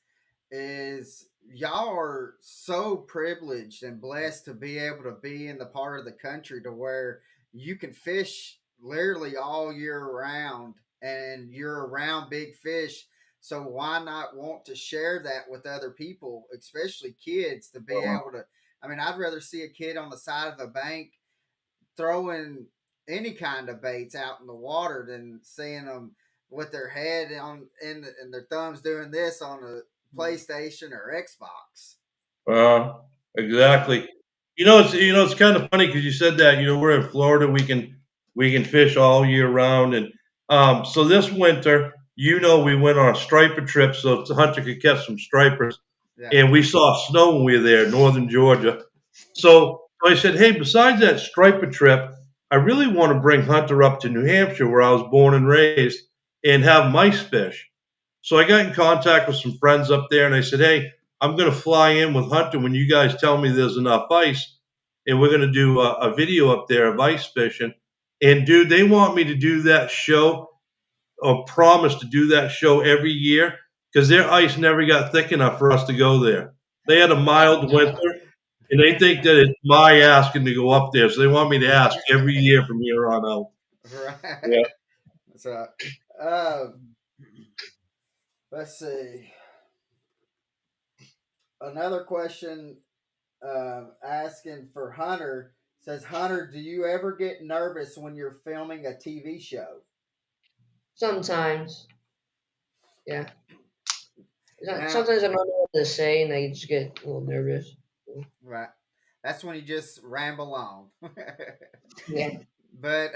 y'all are so privileged and blessed to be able to be in the part of the country to where you can fish literally all year round, and you're around big fish. So why not want to share that with other people, especially kids, to be able to, I mean, I'd rather see a kid on the side of a bank throwing any kind of baits out in the water than seeing them with their head and their thumbs doing this on a PlayStation or Xbox. Uh, So exactly. It's kind of funny because you said that. We're in Florida. We can fish all year round, and so this winter, we went on a striper trip so the hunter could catch some stripers, yeah, and we saw snow when we were there, northern Georgia. So I said, hey, besides that striper trip, I really want to bring Hunter up to New Hampshire, where I was born and raised, and have mice fish. So I got in contact with some friends up there, and I said, hey, I'm going to fly in with Hunter when you guys tell me there's enough ice, and we're going to do a video up there of ice fishing. And dude, they want me to do that show or promise to do that show every year because their ice never got thick enough for us to go there. They had a mild winter, and they think that it's my asking to go up there, so they want me to ask every year from here on out. right. Yeah. So uh, let's see. Another question asking for Hunter says, Hunter, do you ever get nervous when you're filming a TV show? Sometimes, yeah. Now, Sometimes I don't know what to say, and I just get a little nervous. right. That's when you just ramble on. Yeah. But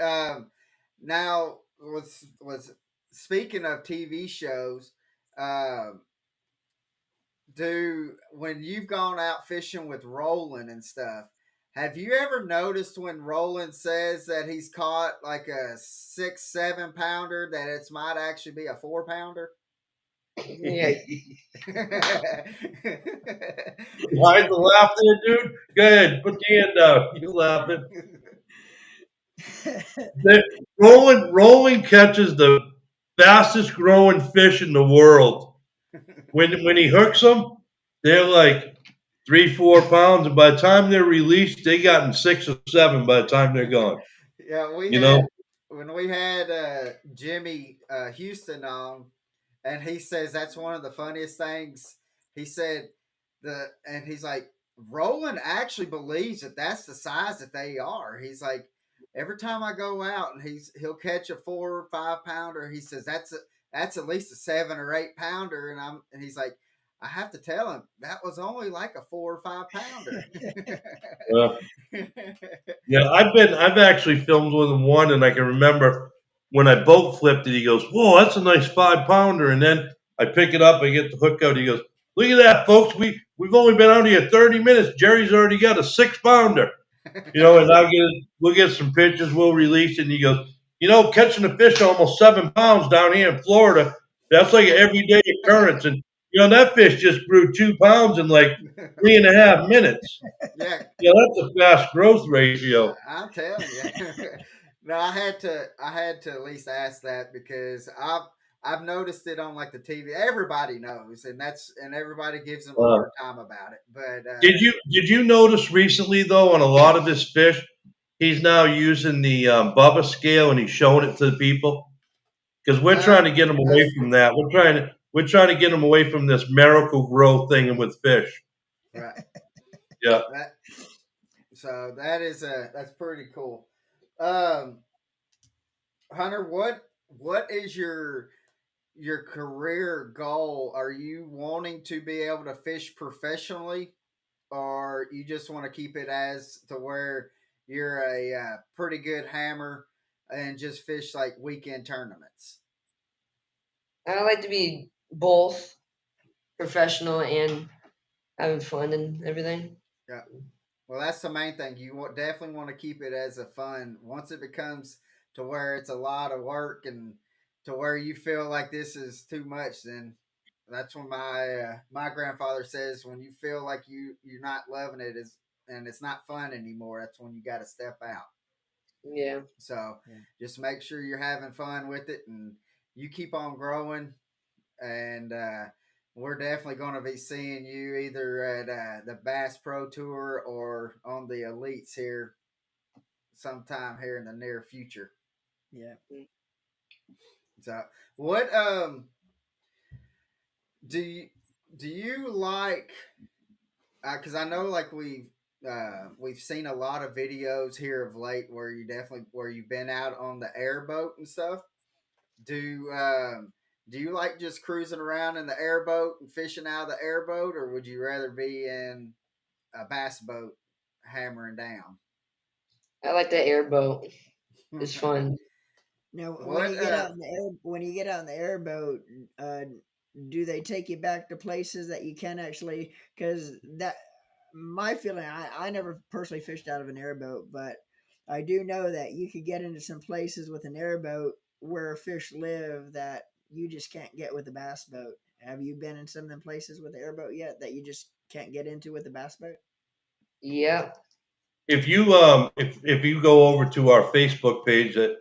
now, was speaking of TV shows, um, do when you've gone out fishing with Roland and stuff, have you ever noticed when Roland says that he's caught like a 6, 7 pounder that it might actually be a 4 pounder? Yeah. Hide the laugh there, dude. Go ahead, put the hand down. You laughing. Roland catches the fastest growing fish in the world. when he hooks them, they're like 3, 4 pounds, and by the time they're released, they gotten 6 or 7 by the time they're gone. Yeah, we You had know, when we had Jimmy Houston on, and he says that's one of the funniest things. He said and he's like, Roland actually believes that that's the size that they are. He's like, every time I go out and he'll catch a 4 or 5 pounder. He says that's at least a 7 or 8 pounder, and he's like, I have to tell him that was only like a 4 or 5 pounder. uh, yeah, I've actually filmed with him one, and I can remember when I boat flipped it. He goes, "Whoa, that's a nice 5 pounder," and then I pick it up, I get the hook out. He goes, "Look at that, folks. We've only been out here 30 minutes. Jerry's already got a 6 pounder." And we'll get some pictures, we'll release it. And he goes, catching a fish almost 7 pounds down here in Florida, that's like an everyday occurrence. And, that fish just grew 2 pounds in like 3.5 minutes. Yeah, That's a fast growth ratio. I'm telling you. No, I had to at least ask that because I've noticed it on like the TV. Everybody knows, and everybody gives him a Uh, hard time about it. But did you notice recently though on a lot of his fish, he's now using the Bubba scale and he's showing it to the people? Because we're uh, trying to get them away that's from that. We're trying to get them away from this miracle grow thing with fish. right. Yeah. That so that's pretty cool. Um, Hunter, what is your career goal? Are you wanting to be able to fish professionally, or you just want to keep it as to where you're a pretty good hammer and just fish like weekend tournaments? I like to be both professional and having fun and everything. Yeah. Well, that's the main thing. Definitely want to keep it as a fun. Once it becomes to where it's a lot of work and to where you feel like this is too much, then that's when my grandfather says when you feel like you're not loving it is and it's not fun anymore. That's when you got to step out. Yeah. So Yeah. just make sure you're having fun with it and you keep on growing. And we're definitely going to be seeing you either at the Bass Pro Tour or on the Elites here sometime here in the near future. Yeah. So, what do you do you like? Because I know like we've seen a lot of videos here of late where you've been out on the airboat and stuff. Do do you like just cruising around in the airboat and fishing out of the airboat, or would you rather be in a bass boat hammering down? I like the airboat. It's fun. Now, when What you get out in the airboat, do they take you back to places that you can actually? Because that my feeling, I never personally fished out of an airboat, but I do know that you could get into some places with an airboat where fish live that you just can't get with a bass boat. Have you been in some of them places with the airboat yet that you just can't get into with a bass boat? Yep. If you go over to our Facebook page that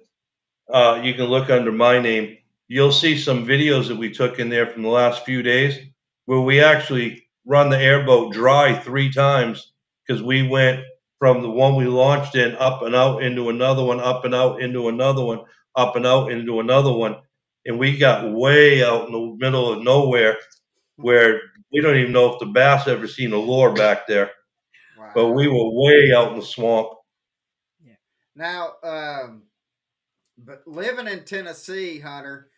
you can look under my name, you'll see some videos that we took in there from the last few days where we actually run the airboat dry 3 times because we went from the one we launched in up and out into another one, up and out into another one, up and out into another one. And we got way out in the middle of nowhere where we don't even know if the bass ever seen a lure back there. But we Wow. were way out in the swamp. Yeah. Now, but living in Tennessee, Hunter,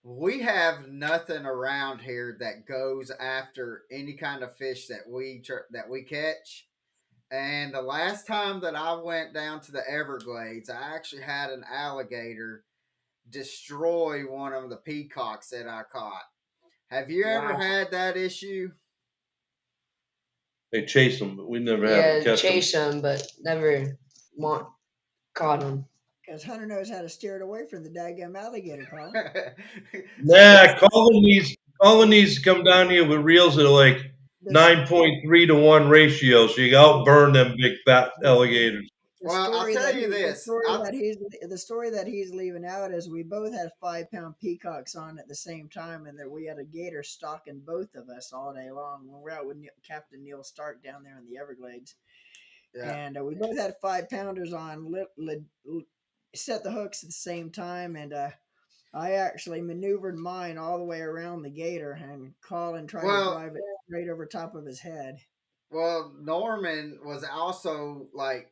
we have nothing around here that goes after any kind of fish that we catch. And the last time that I went down to the Everglades, I actually had an alligator destroy one of the peacocks that I caught. Have you ever Wow. had that issue? They chase them, but we never have to Yeah, catch them. chase them, but never want caught them. Because Hunter knows how to steer it away from the daggum alligator, Carl. So Nah, Colin needs to come down here with reels that are like This 9.3 to 1 ratio, so you can outburn them big fat alligators. The Well, I'll story tell that you this. the story that he's leaving out is we both had 5-pound peacocks on at the same time, and that we had a gator stalking both of us all day long when we're out with Captain Neil Stark down there in the Everglades. Yeah. And we both had 5-pounders on, set the hooks at the same time, and I actually maneuvered mine all the way around the gator, and Colin tried to Well, drive it right over top of his head. well, Norman was also like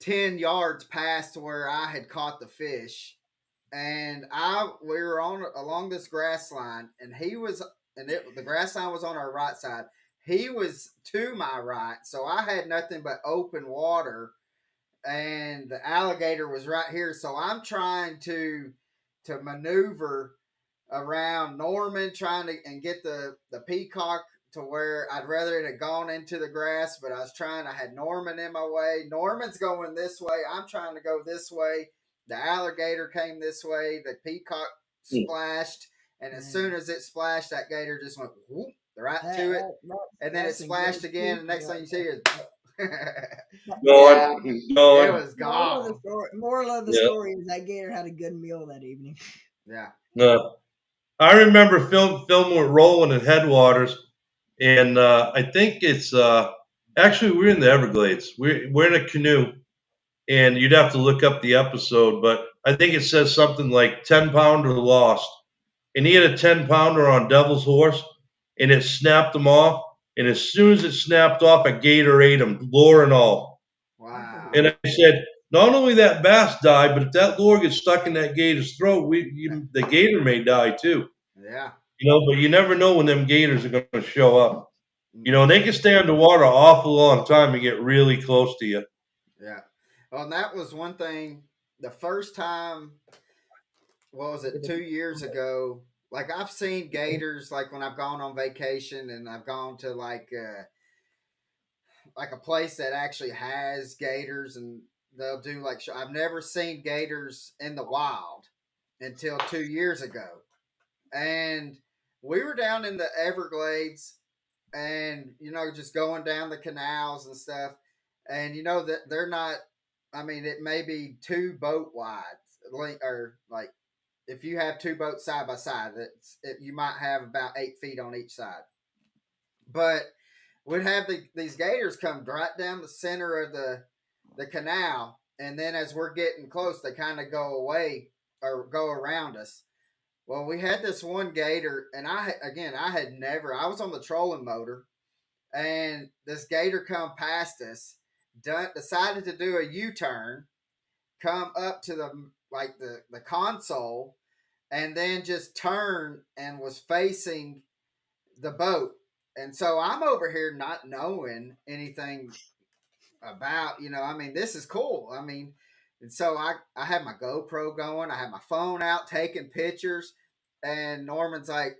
10 yards past where I had caught the fish, and we were on along this grass line, and the grass line was on our right side. He was to my right, so I had nothing but open water, and the alligator was right here. So I'm trying to maneuver around Norman, trying to and get the peacock to where I'd rather it had gone into the grass, but I had Norman in my way. Norman's going this way. I'm trying to go this way. The alligator came this way. The peacock splashed. And as soon as it splashed, that gator just went whoop, right to it. And then it That's some splashed good again. And shooting next thing right you see is Yeah. Going, it going. was gone. Moral of the Yeah. story is that gator had a good meal that evening. Yeah. I remember filming with Roland at Headwaters, and I think it's actually we're in the Everglades. We're in a canoe, and you'd have to look up the episode, but I think it says something like 10-pounder lost, and he had a 10-pounder on Devil's Horse, and it snapped him off. And as soon as it snapped off, a gator ate him, lure and all. Wow. And I said, not only that bass died, but if that lure gets stuck in that gator's throat, the gator may die too. Yeah. But you never know when them gators are going to show up. Mm-hmm. They can stay underwater an awful long time and get really close to you. Yeah. Well, and that was one thing. The first time, what was it, 2 years ago? Like I've seen gators, like when I've gone on vacation and I've gone to like a place that actually has gators, and they'll do I've never seen gators in the wild until 2 years ago, and we were down in the Everglades, and just going down the canals and stuff, and that they're not. I mean, it may be 2 boat wide, or like if you have 2 boats side by side, you might have about 8 feet on each side. But we'd have these gators come right down the center of the canal, and then as we're getting close, they kind of go away or go around us. Well, we had this one gator, and I had never. I was on the trolling motor, and this gator come past us, decided to do a U-turn, come up to the console, and then just turn and was facing the boat. And so I'm over here not knowing anything about, I mean, this is cool. I mean, and so I had my GoPro going, I had my phone out taking pictures, and Norman's like,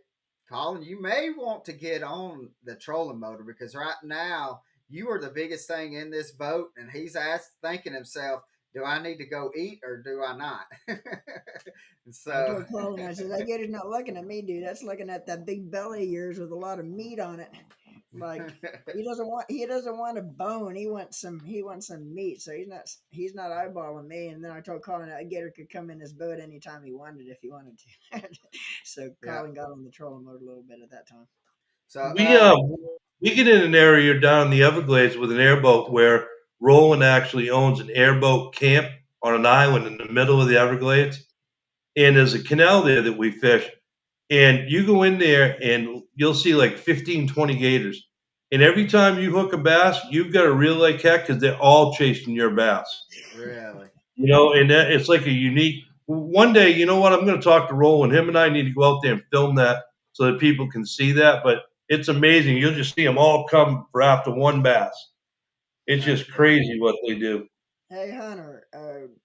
Colin, you may want to get on the trolling motor because right now you are the biggest thing in this boat. And he's thinking himself, do I need to go eat or do I not? I So, told Colin, I said, that gator's not looking at me, dude. That's looking at that big belly of yours with a lot of meat on it. Like he doesn't want a bone. He wants some meat. So he's not eyeballing me. And then I told Colin that gator could come in his boat anytime he wanted if he wanted to. So Colin got on the trolling mode a little bit at that time. so We get in an area down in the Everglades with an airboat where Roland actually owns an airboat camp on an island in the middle of the Everglades, and there's a canal there that we fish. And you go in there and you'll see like 15, 20 gators. And every time you hook a bass, you've got to reel like heck because they're all chasing your bass. really, And it's like a unique. One day, you know what? I'm going to talk to Roland. Him and I need to go out there and film that so that people can see that. But it's amazing. You'll just see them all come for after one bass. It's that's just cool. crazy what they do. Hey Hunter,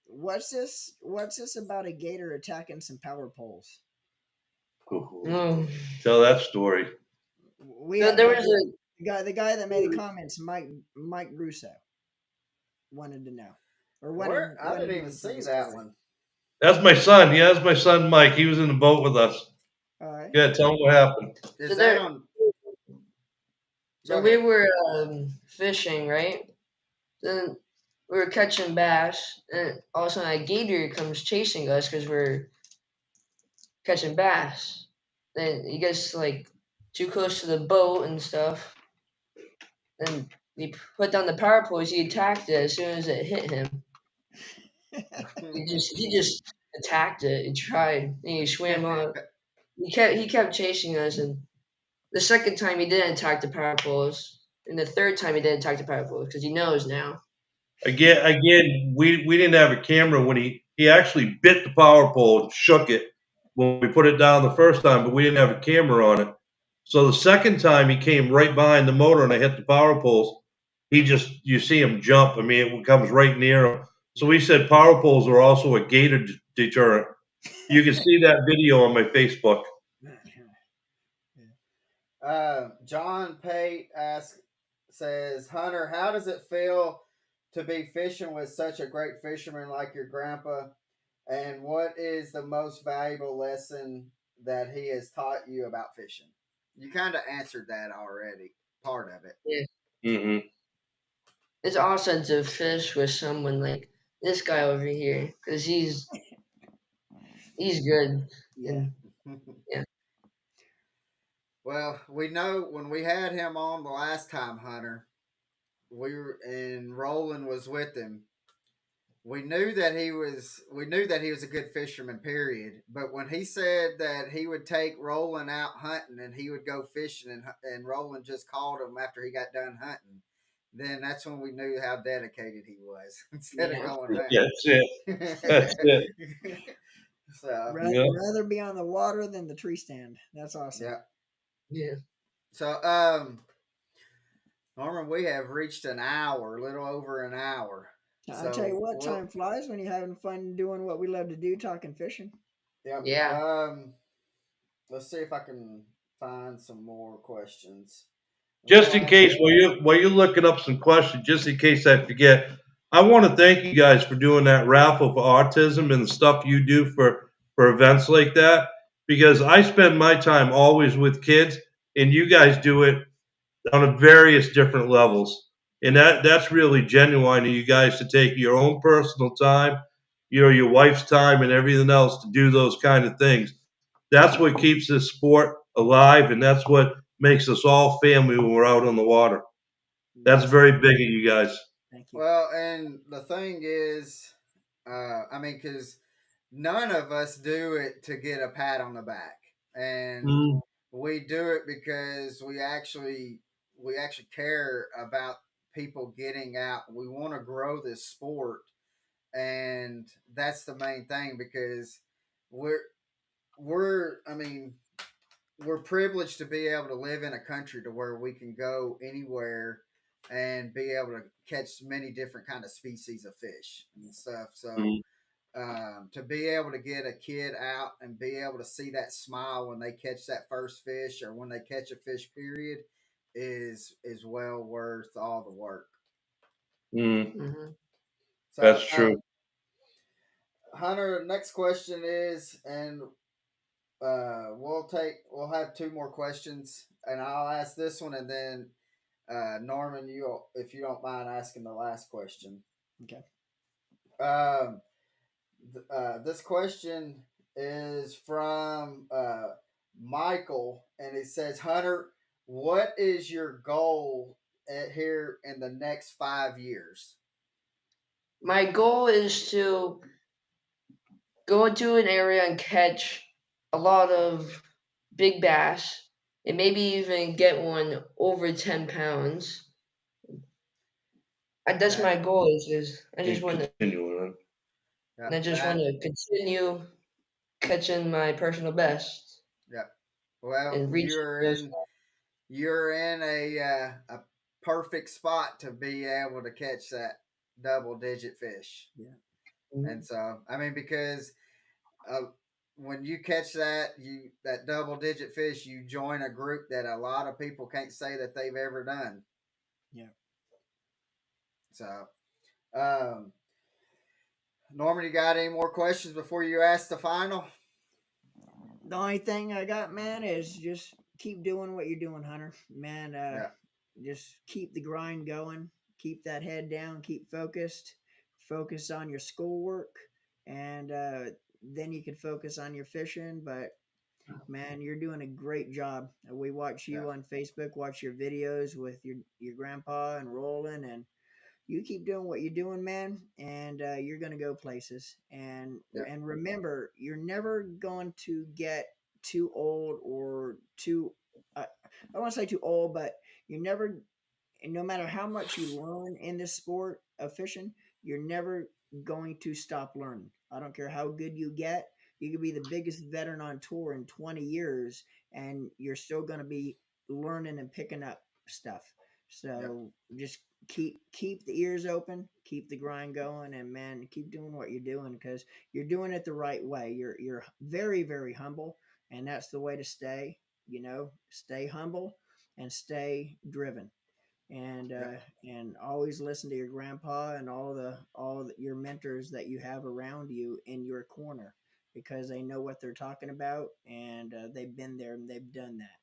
what's this about a gator attacking some power poles? No. Tell that story. There was the guy that made the comments, Mike Brousseau, wanted to know. I didn't even see that one. That's my son. Yeah, that's my son, Mike. He was in the boat with us. All right. Yeah, tell him what happened. Is that on? So we were fishing, right? Then we were catching bass, and all of a sudden a gator comes chasing us because we're catching bass. Then he gets like too close to the boat and stuff. Then he put down the power poles. He attacked it as soon as it hit him. He just attacked it. He tried. And he swam out. He kept chasing us, and the second time he didn't attack the power poles, and the third time he didn't attack the power poles because he knows now. Again, we didn't have a camera when he actually bit the power pole and shook it when we put it down the first time, but we didn't have a camera on it. So the second time he came right behind the motor and I hit the power poles. You see him jump. I mean, it comes right near him. So we said power poles are also a gator deterrent. You can see that video on my Facebook. John Pate says, Hunter, how does it feel to be fishing with such a great fisherman like your grandpa? And what is the most valuable lesson that he has taught you about fishing? You kind of answered that already, part of it. Yeah, Mm-hmm. it's awesome to fish with someone like this guy over here because he's good. Yeah. And yeah, Well, we know when we had him on the last time, Hunter, and Roland was with him. We knew that he was a good fisherman, period. But when he said that he would take Roland out hunting and he would go fishing, and Roland just called him after he got done hunting, then that's when we knew how dedicated he was instead of yeah, going Yeah, that's it. That's it. hunting. So Yeah. Rather be on the water than the tree stand. That's awesome. yeah. yeah. So Norman, we have reached an hour, a little over an hour. I'll tell you So what, time flies when you're having fun doing what we love to do, talking fishing. yep. Yeah. Let's see if I can find some more questions. Just in case, while you're looking up some questions, just in case I forget, I want to thank you guys for doing that raffle for autism and the stuff you do for events like that. Because I spend my time always with kids, and you guys do it on a various different levels, and that's really genuine of you guys to take your own personal time, your wife's time, and everything else to do those kind of things. That's what keeps this sport alive, and that's what makes us all family when we're out on the water. That's very big of you guys. Thank you. Well, and the thing is, I mean, because none of us do it to get a pat on the back, and Mm, we do it because we actually care about people getting out. We want to grow this sport, and that's the main thing because we're I mean, we're privileged to be able to live in a country to where we can go anywhere and be able to catch many different kind of species of fish and stuff. So mm, to be able to get a kid out and be able to see that smile when they catch that first fish or when they catch a fish, period, is well worth all the work. mm. Hmm. So That's true. Hunter, next question is, and we'll have two more questions, and I'll ask this one, and then Norman, if you don't mind asking the last question. Okay. Um, this question is from Michael, and it says, Hunter, what is your goal here in the next 5 years? My goal is to go into an area and catch a lot of big bass and maybe even get one over 10 pounds. That's Okay. my goal. Is I just And want to continuing. Yeah. I just want That. to continue catching my personal best Yeah. Well, and reach those. you're in a perfect spot to be able to catch that double digit fish. Yeah. And so, I mean, because uh, when you catch that double digit fish, you join a group that a lot of people can't say that they've ever done. Yeah. So, um, Norman, you got any more questions before you ask the final? The only thing I got, man, is just keep doing what you're doing, Hunter. Man, Yeah. just keep the grind going. Keep that head down. Keep focused. focus on your schoolwork, and then you can focus on your fishing. But man, you're doing a great job. We watch Yeah. you on Facebook, watch your videos with your grandpa and Roland, and you keep doing what you're doing, man, and you're gonna go places. Yeah. And remember, you're never going to get too old or too. I don't want to say too old, but you're never, and no matter how much you learn in this sport of fishing, you're never going to stop learning. I don't care how good you get. You could be the biggest veteran on tour in 20 years, and you're still going to be learning and picking up stuff. Yeah. So just keep the ears open, keep the grind going, and man, keep doing what you're doing because you're doing it the right way. You're very very humble, and that's the way to stay. You know, stay humble and stay driven, Yeah. and always listen to your grandpa and your mentors that you have around you in your corner because they know what they're talking about, and they've been there and they've done that.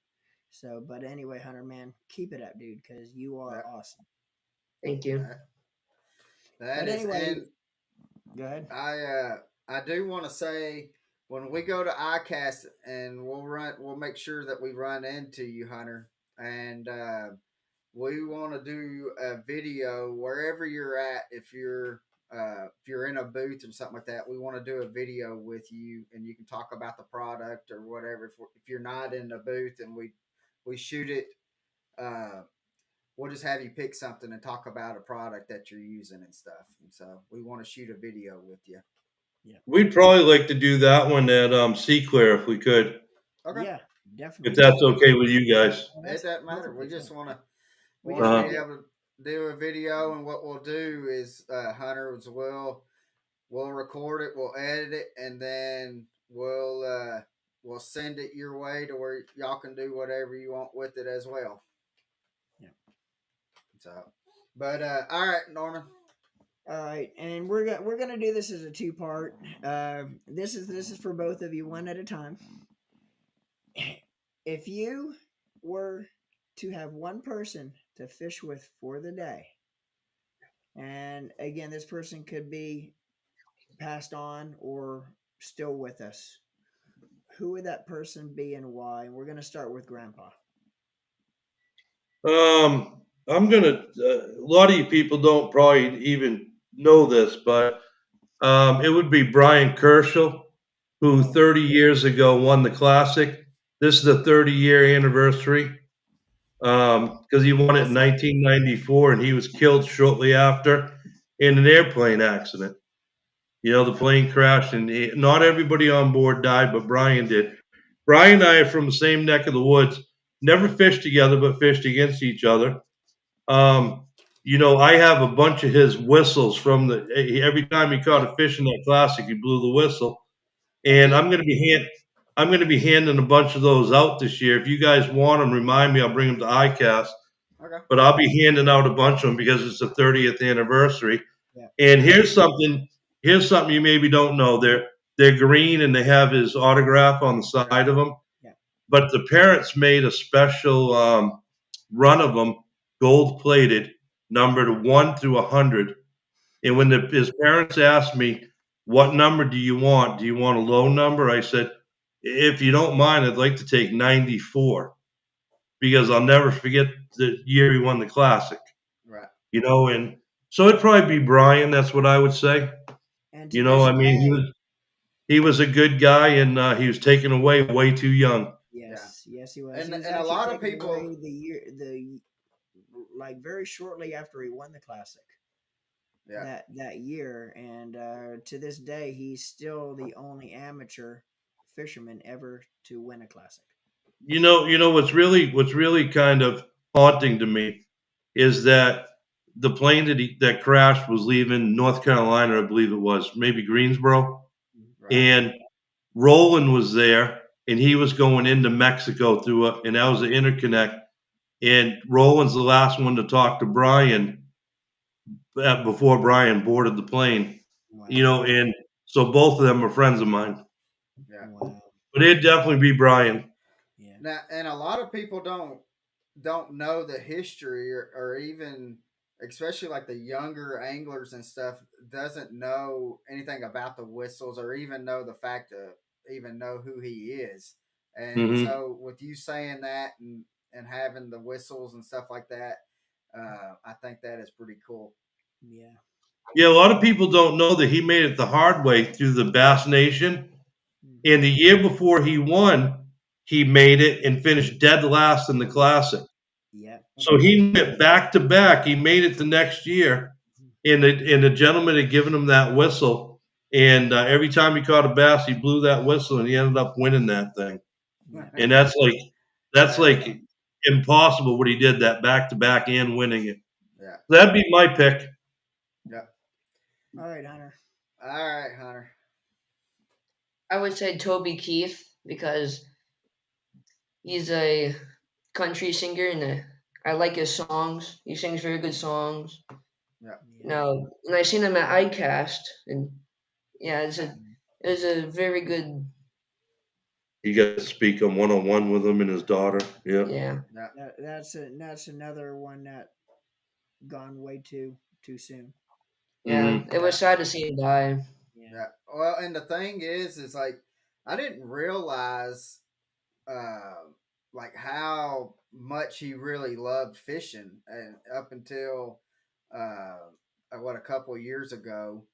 So but anyway, Hunter, man, keep it up, dude, because you are Yeah. awesome. Thank you. That, that But is, anyway, and go ahead. I do want to say when we go to ICAST and we'll make sure that we run into you, Hunter, and we want to do a video wherever you're at. If you're in a booth or something like that, we want to do a video with you, and you can talk about the product or whatever. If you're not in the booth and we shoot it, uh, we'll just have you pick something and talk about a product that you're using and stuff. And so we want to shoot a video with you. Yeah, We'd probably like to do that one at Sea Clear if we could, Okay. yeah, if definitely. that's okay with you guys. Oh, It that's doesn't matter. perfectly We just fine. We want just to need be Uh, to. able to do a video, and what we'll do is Hunters we'll record it, we'll edit it, and then we'll send it your way to where y'all can do whatever you want with it as well. Yeah. So, but all right, Norman. All right, and we're gonna do this as a two part. This is for both of you, one at a time. If you were to have one person to fish with for the day, and again, this person could be passed on or still with us, who would that person be and why? And we're gonna start with Grandpa. I'm gonna. A lot of you people don't probably even know this, but it would be Brian Kerschel, who Oh, 30 years ago won the Classic. This is the 30-year anniversary because he won it in 1994, and he was killed shortly after in an airplane accident. You know, the plane crashed, and not everybody on board died, but Brian did. Brian and I are from the same neck of the woods. Never fished together, but fished against each other. Um, I have a bunch of his whistles from every time he caught a fish in that classic, he blew the whistle. Oh And yeah. I'm gonna be handing a bunch of those out this year. If you guys want them, remind me. I'll bring them to ICAST. Okay. But I'll be handing out a bunch of them because it's the 30th anniversary. yeah, And here's something you maybe don't know. They're green and they have his autograph on the Okay. side of them. yeah. But the parents made a special run of them, gold plated, numbered 1 through 100. And when his parents asked me, "What number do you want? Do you want a low number?" I said, "If you don't mind, I'd like to take 94 because I'll never forget the year he won the classic." Right. And so it'd probably be Brian. That's what I would say. And to this I mean, he day, was he was a good guy, and he was taken away way too young. Yeah. yes, yes, he was. He And was a actually lot of taken people. away the like very shortly after he won the classic Yeah. that year, and to this day, he's still the only amateur fisherman ever to win a classic. What's really kind of haunting to me is that the plane that crashed was leaving North Carolina, I believe it was, maybe Greensboro, Right. and Roland was there, and he was going into Mexico and that was the interconnect. And Roland's the last one to talk to Brian before Brian boarded the plane. Wow, And so both of them are friends of mine, Yeah. wow, but it'd definitely be Brian. yeah, Now, and a lot of people don't know the history or even especially like the younger anglers and stuff, doesn't know anything about the whistles or even know the fact of even know who he is. And Hmm. so with you saying that and having the whistles and stuff like that, I think that is pretty cool. Yeah. Yeah, a lot of people don't know that he made it the hard way through the Bass Nation. And Hmm. the year before he won, he made it and finished dead last in the Classic. Yep. So he went back to back. He made it the next year, and the gentleman had given him that whistle. And every time he caught a bass, he blew that whistle, and he ended up winning that thing. Yep. And that's That, like impossible what he did that back to back and winning it. yeah. That'd be my pick. Yeah. All right, Hunter. All right, Hunter. I would say Toby Keith because he's a country singer and I like his songs. He sings very good songs. Yeah. Yeah. Now, and I seen him at ICAST, and yeah, Mm. it was a very good. You got to speak on one with him and his daughter. Yeah. Yeah, Yeah. That's another one that gone way too soon. yeah. Hmm. It Yeah. was sad to see him die. Yeah. Yeah. Well, and the thing is like I didn't realize uh, like how much he really loved fishing, and up until uh, what a couple of years ago,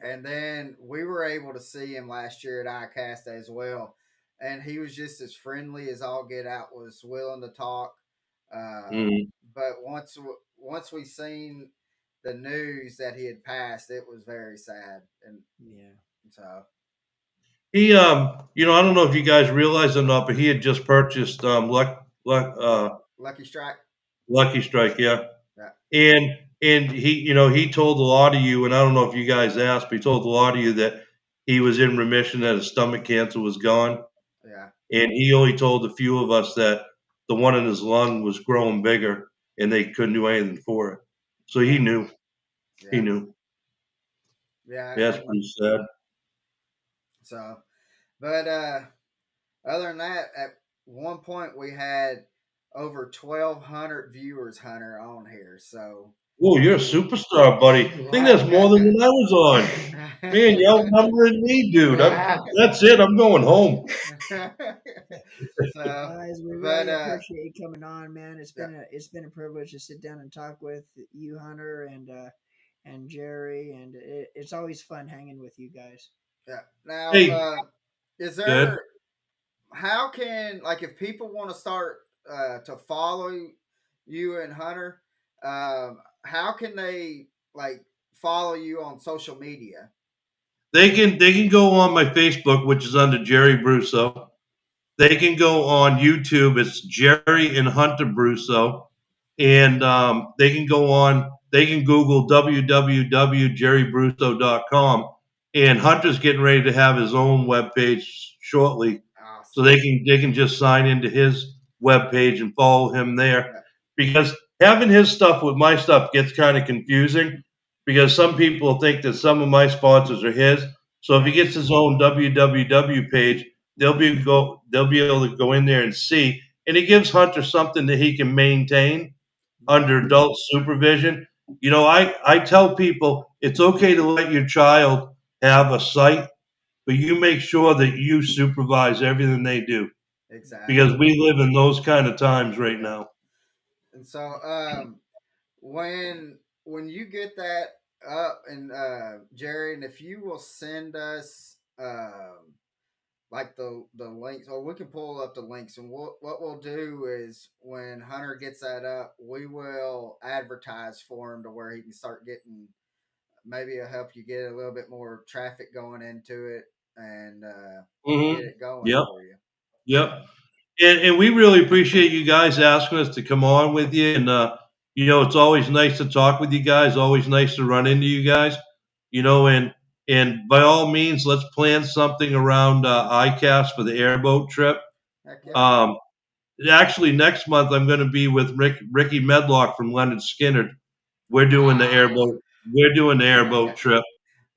and then we were able to see him last year at ICAST as well, and he was just as friendly as all get out. Was willing to talk, uh, Hmm. but once we seen the news that he had passed, it was very sad, and Yeah. so He, I don't know if you guys realize it or not, but he had just purchased luck, Lucky Strike. Lucky Strike, yeah. Yeah. And he told a lot of you, and I don't know if you guys asked, but he told a lot of you that he was in remission, that his stomach cancer was gone, Yeah. and he only told a few of us that the one in his lung was growing bigger, and they couldn't do anything for it. So he Yeah. knew. He Yeah. knew. Yeah. Yeah, that's And pretty sad. so, but other than that, at one point we had over 1,200 viewers, Hunter, on here. So, Oh, you're a we, superstar, buddy. I think that's more than when I was on. Man, you're outnumbering me, dude. That's it. I'm going home. so, Guys, we but really appreciate you coming on, man. yeah, It's been a privilege to sit down and talk with you, Hunter, and Gerry, and it's always fun hanging with you guys. yeah. Now, Hey, is good. there how can like if people want to start to follow you and Hunter, how can they like follow you on social media? They can go on my Facebook, which is under Gerry Brousseau. They can go on YouTube. It's Gerry and Hunter Brousseau, and they can go on. They can Google www.jerrybrousseau.com. And Hunter's getting ready to have his own webpage shortly, so Awesome. they can just sign into his webpage and follow him there. Yeah, Because having his stuff with my stuff gets kind of confusing, because some people think that some of my sponsors are his. So if yeah, he gets his own www page, they'll be able to go in there and see, and it gives Hunter something that he can maintain Yeah. under adult supervision. I tell people it's okay to let your child have a site, but you make sure that you supervise everything they do, exactly. because we live in those kind of times right Yeah. now. And so when you get that up and Gerry, and if you will send us like the links, or we can pull up the links, and what we'll do is when Hunter gets that up, we will advertise for him to where he can start getting, maybe it'll help you get a little bit more traffic going into it, and get Hmm. it going Yep. for you. So Yep. And we really appreciate you guys asking us to come on with you. And, it's always nice to talk with you guys, always nice to run into you guys, and by all means, let's plan something around ICAST for the airboat trip. heck yeah. Um, Actually, next month, I'm going to be with Ricky Medlock from Leonard Skinner. We're doing the Wow. airboat. We're doing the airboat trip.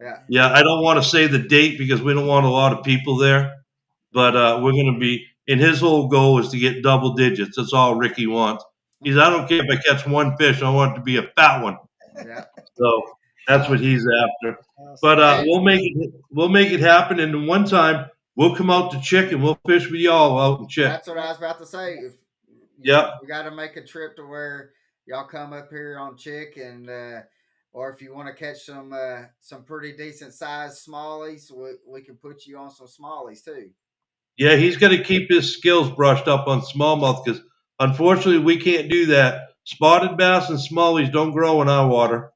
Yeah. Yeah, I don't want to say the date because we don't want a lot of people there, Yeah. but we're going to be. And his whole goal is to get double digits. That's all Ricky wants. I don't care if I catch one fish. I want it to be a fat one. Yeah. So that's what So he's after. Awesome. But hey, we'll make it happen. And one time we'll come out to Chick and we'll fish with y'all out in Chick. that's what I was about to say. If Yep. we got to make a trip to where y'all come up here on Chick, and or if you want to catch some pretty decent sized smallies, we can put you on some smallies too. Yeah, he's got to keep his skills brushed up on smallmouth because unfortunately we can't do that. Spotted bass and smallies don't grow in our water.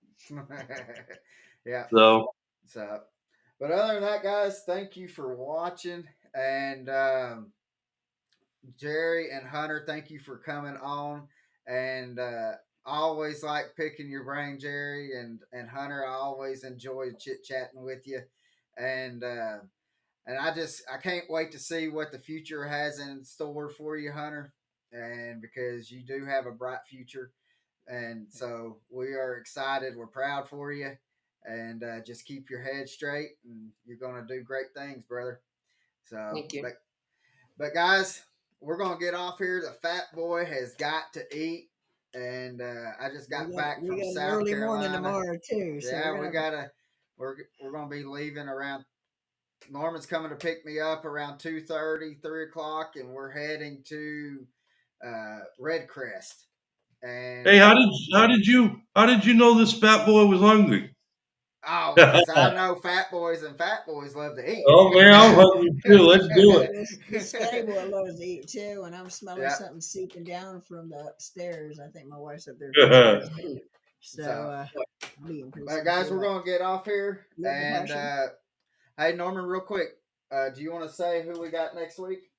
Yeah. So So, but other than that, guys, thank you for watching. And Gerry and Hunter, thank you for coming on. And I always like picking your brain, Gerry and Hunter. I always enjoy chit chatting with you. And I can't wait to see what the future has in store for you, Hunter. And because you do have a bright future, and so we are excited. We're proud for you, and just keep your head straight, and you're gonna do great things, brother. So, Thank you. but guys, we're gonna get off here. The fat boy has got to eat, and I just got back We from got an South early morning Carolina. tomorrow too, so we're Yeah, gonna we have gotta. We're gonna be leaving around. Norman's coming to pick me up around 2:30, 3 o'clock, and we're heading to Red Crest. hey, And how did you know this fat boy was hungry? oh, because I know fat boys love to eat. Oh man, I'm hungry too. Let's do it. this skinny boy loves to eat too, and I'm smelling Yeah. something seeping down from the upstairs. I think my wife's up there cooking. So So, I'm eating pretty but soon guys, too. we're gonna get off here. Live the And passion. hey, Norman, real quick, do you want to say who we got next week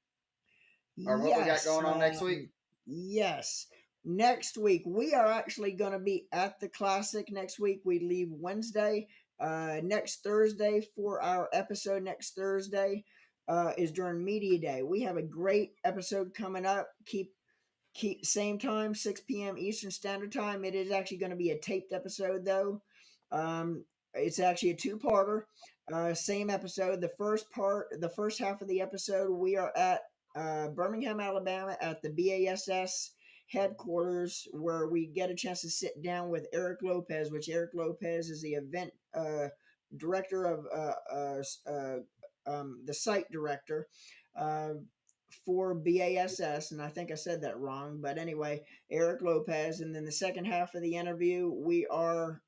or what we got Yes, going on next week? yes. Next week we are actually going to be at the Classic. Next week we leave Wednesday. Next Thursday for our episode. Next Thursday is during Media Day. We have a great episode coming up. Keep same time, 6 p.m. Eastern Standard Time. It is actually going to be a taped episode though. It's actually a two-parter. Same episode. The first half of the episode, we are at Birmingham, Alabama, at the BASS headquarters, where we get a chance to sit down with Eric Lopez, which Eric Lopez is the event director of the site director. Uh, for BASS, and I think I said that wrong, but anyway, Eric Lopez. And then the second half of the interview, we are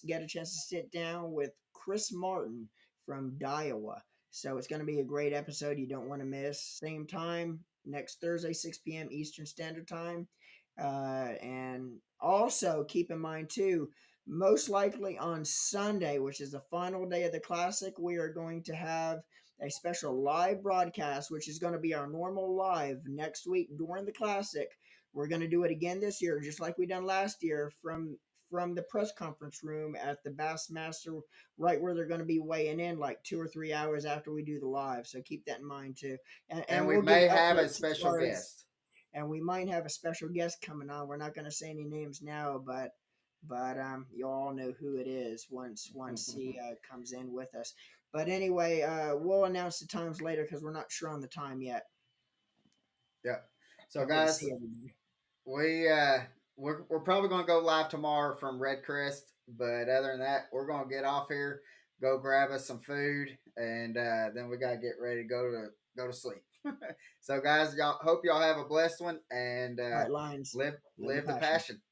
get a chance to sit down with Chris Martin from Daiwa. So it's going to be a great episode you don't want to miss. Same time next Thursday, 6 p.m. Eastern Standard Time. And also keep in mind too, most likely on Sunday, which is the final day of the Classic, we are going to have a special live broadcast, which is going to be our normal live next week during the Classic. We're going to do it again this year, just like we done last year from the press conference room at the Bassmaster, right where they're going to be weighing in like 2 or 3 hours after we do the live. So keep that in mind too. And And we we'll give may you have a updates as special far as, guest. and we might have a special guest coming on. We're not going to say any names now, but you all know who it is once he comes in with us. But anyway, we'll announce the times later because we're not sure on the time yet. Yeah. So, Can't wait to guys, see everybody. we're probably going to go live tomorrow from Red Crest, but other than that, we're going to get off here, go grab us some food, and then we got to get ready to go to sleep. So, guys, y'all hope y'all have a blessed one and All right, Lions, live live the the passion. passion.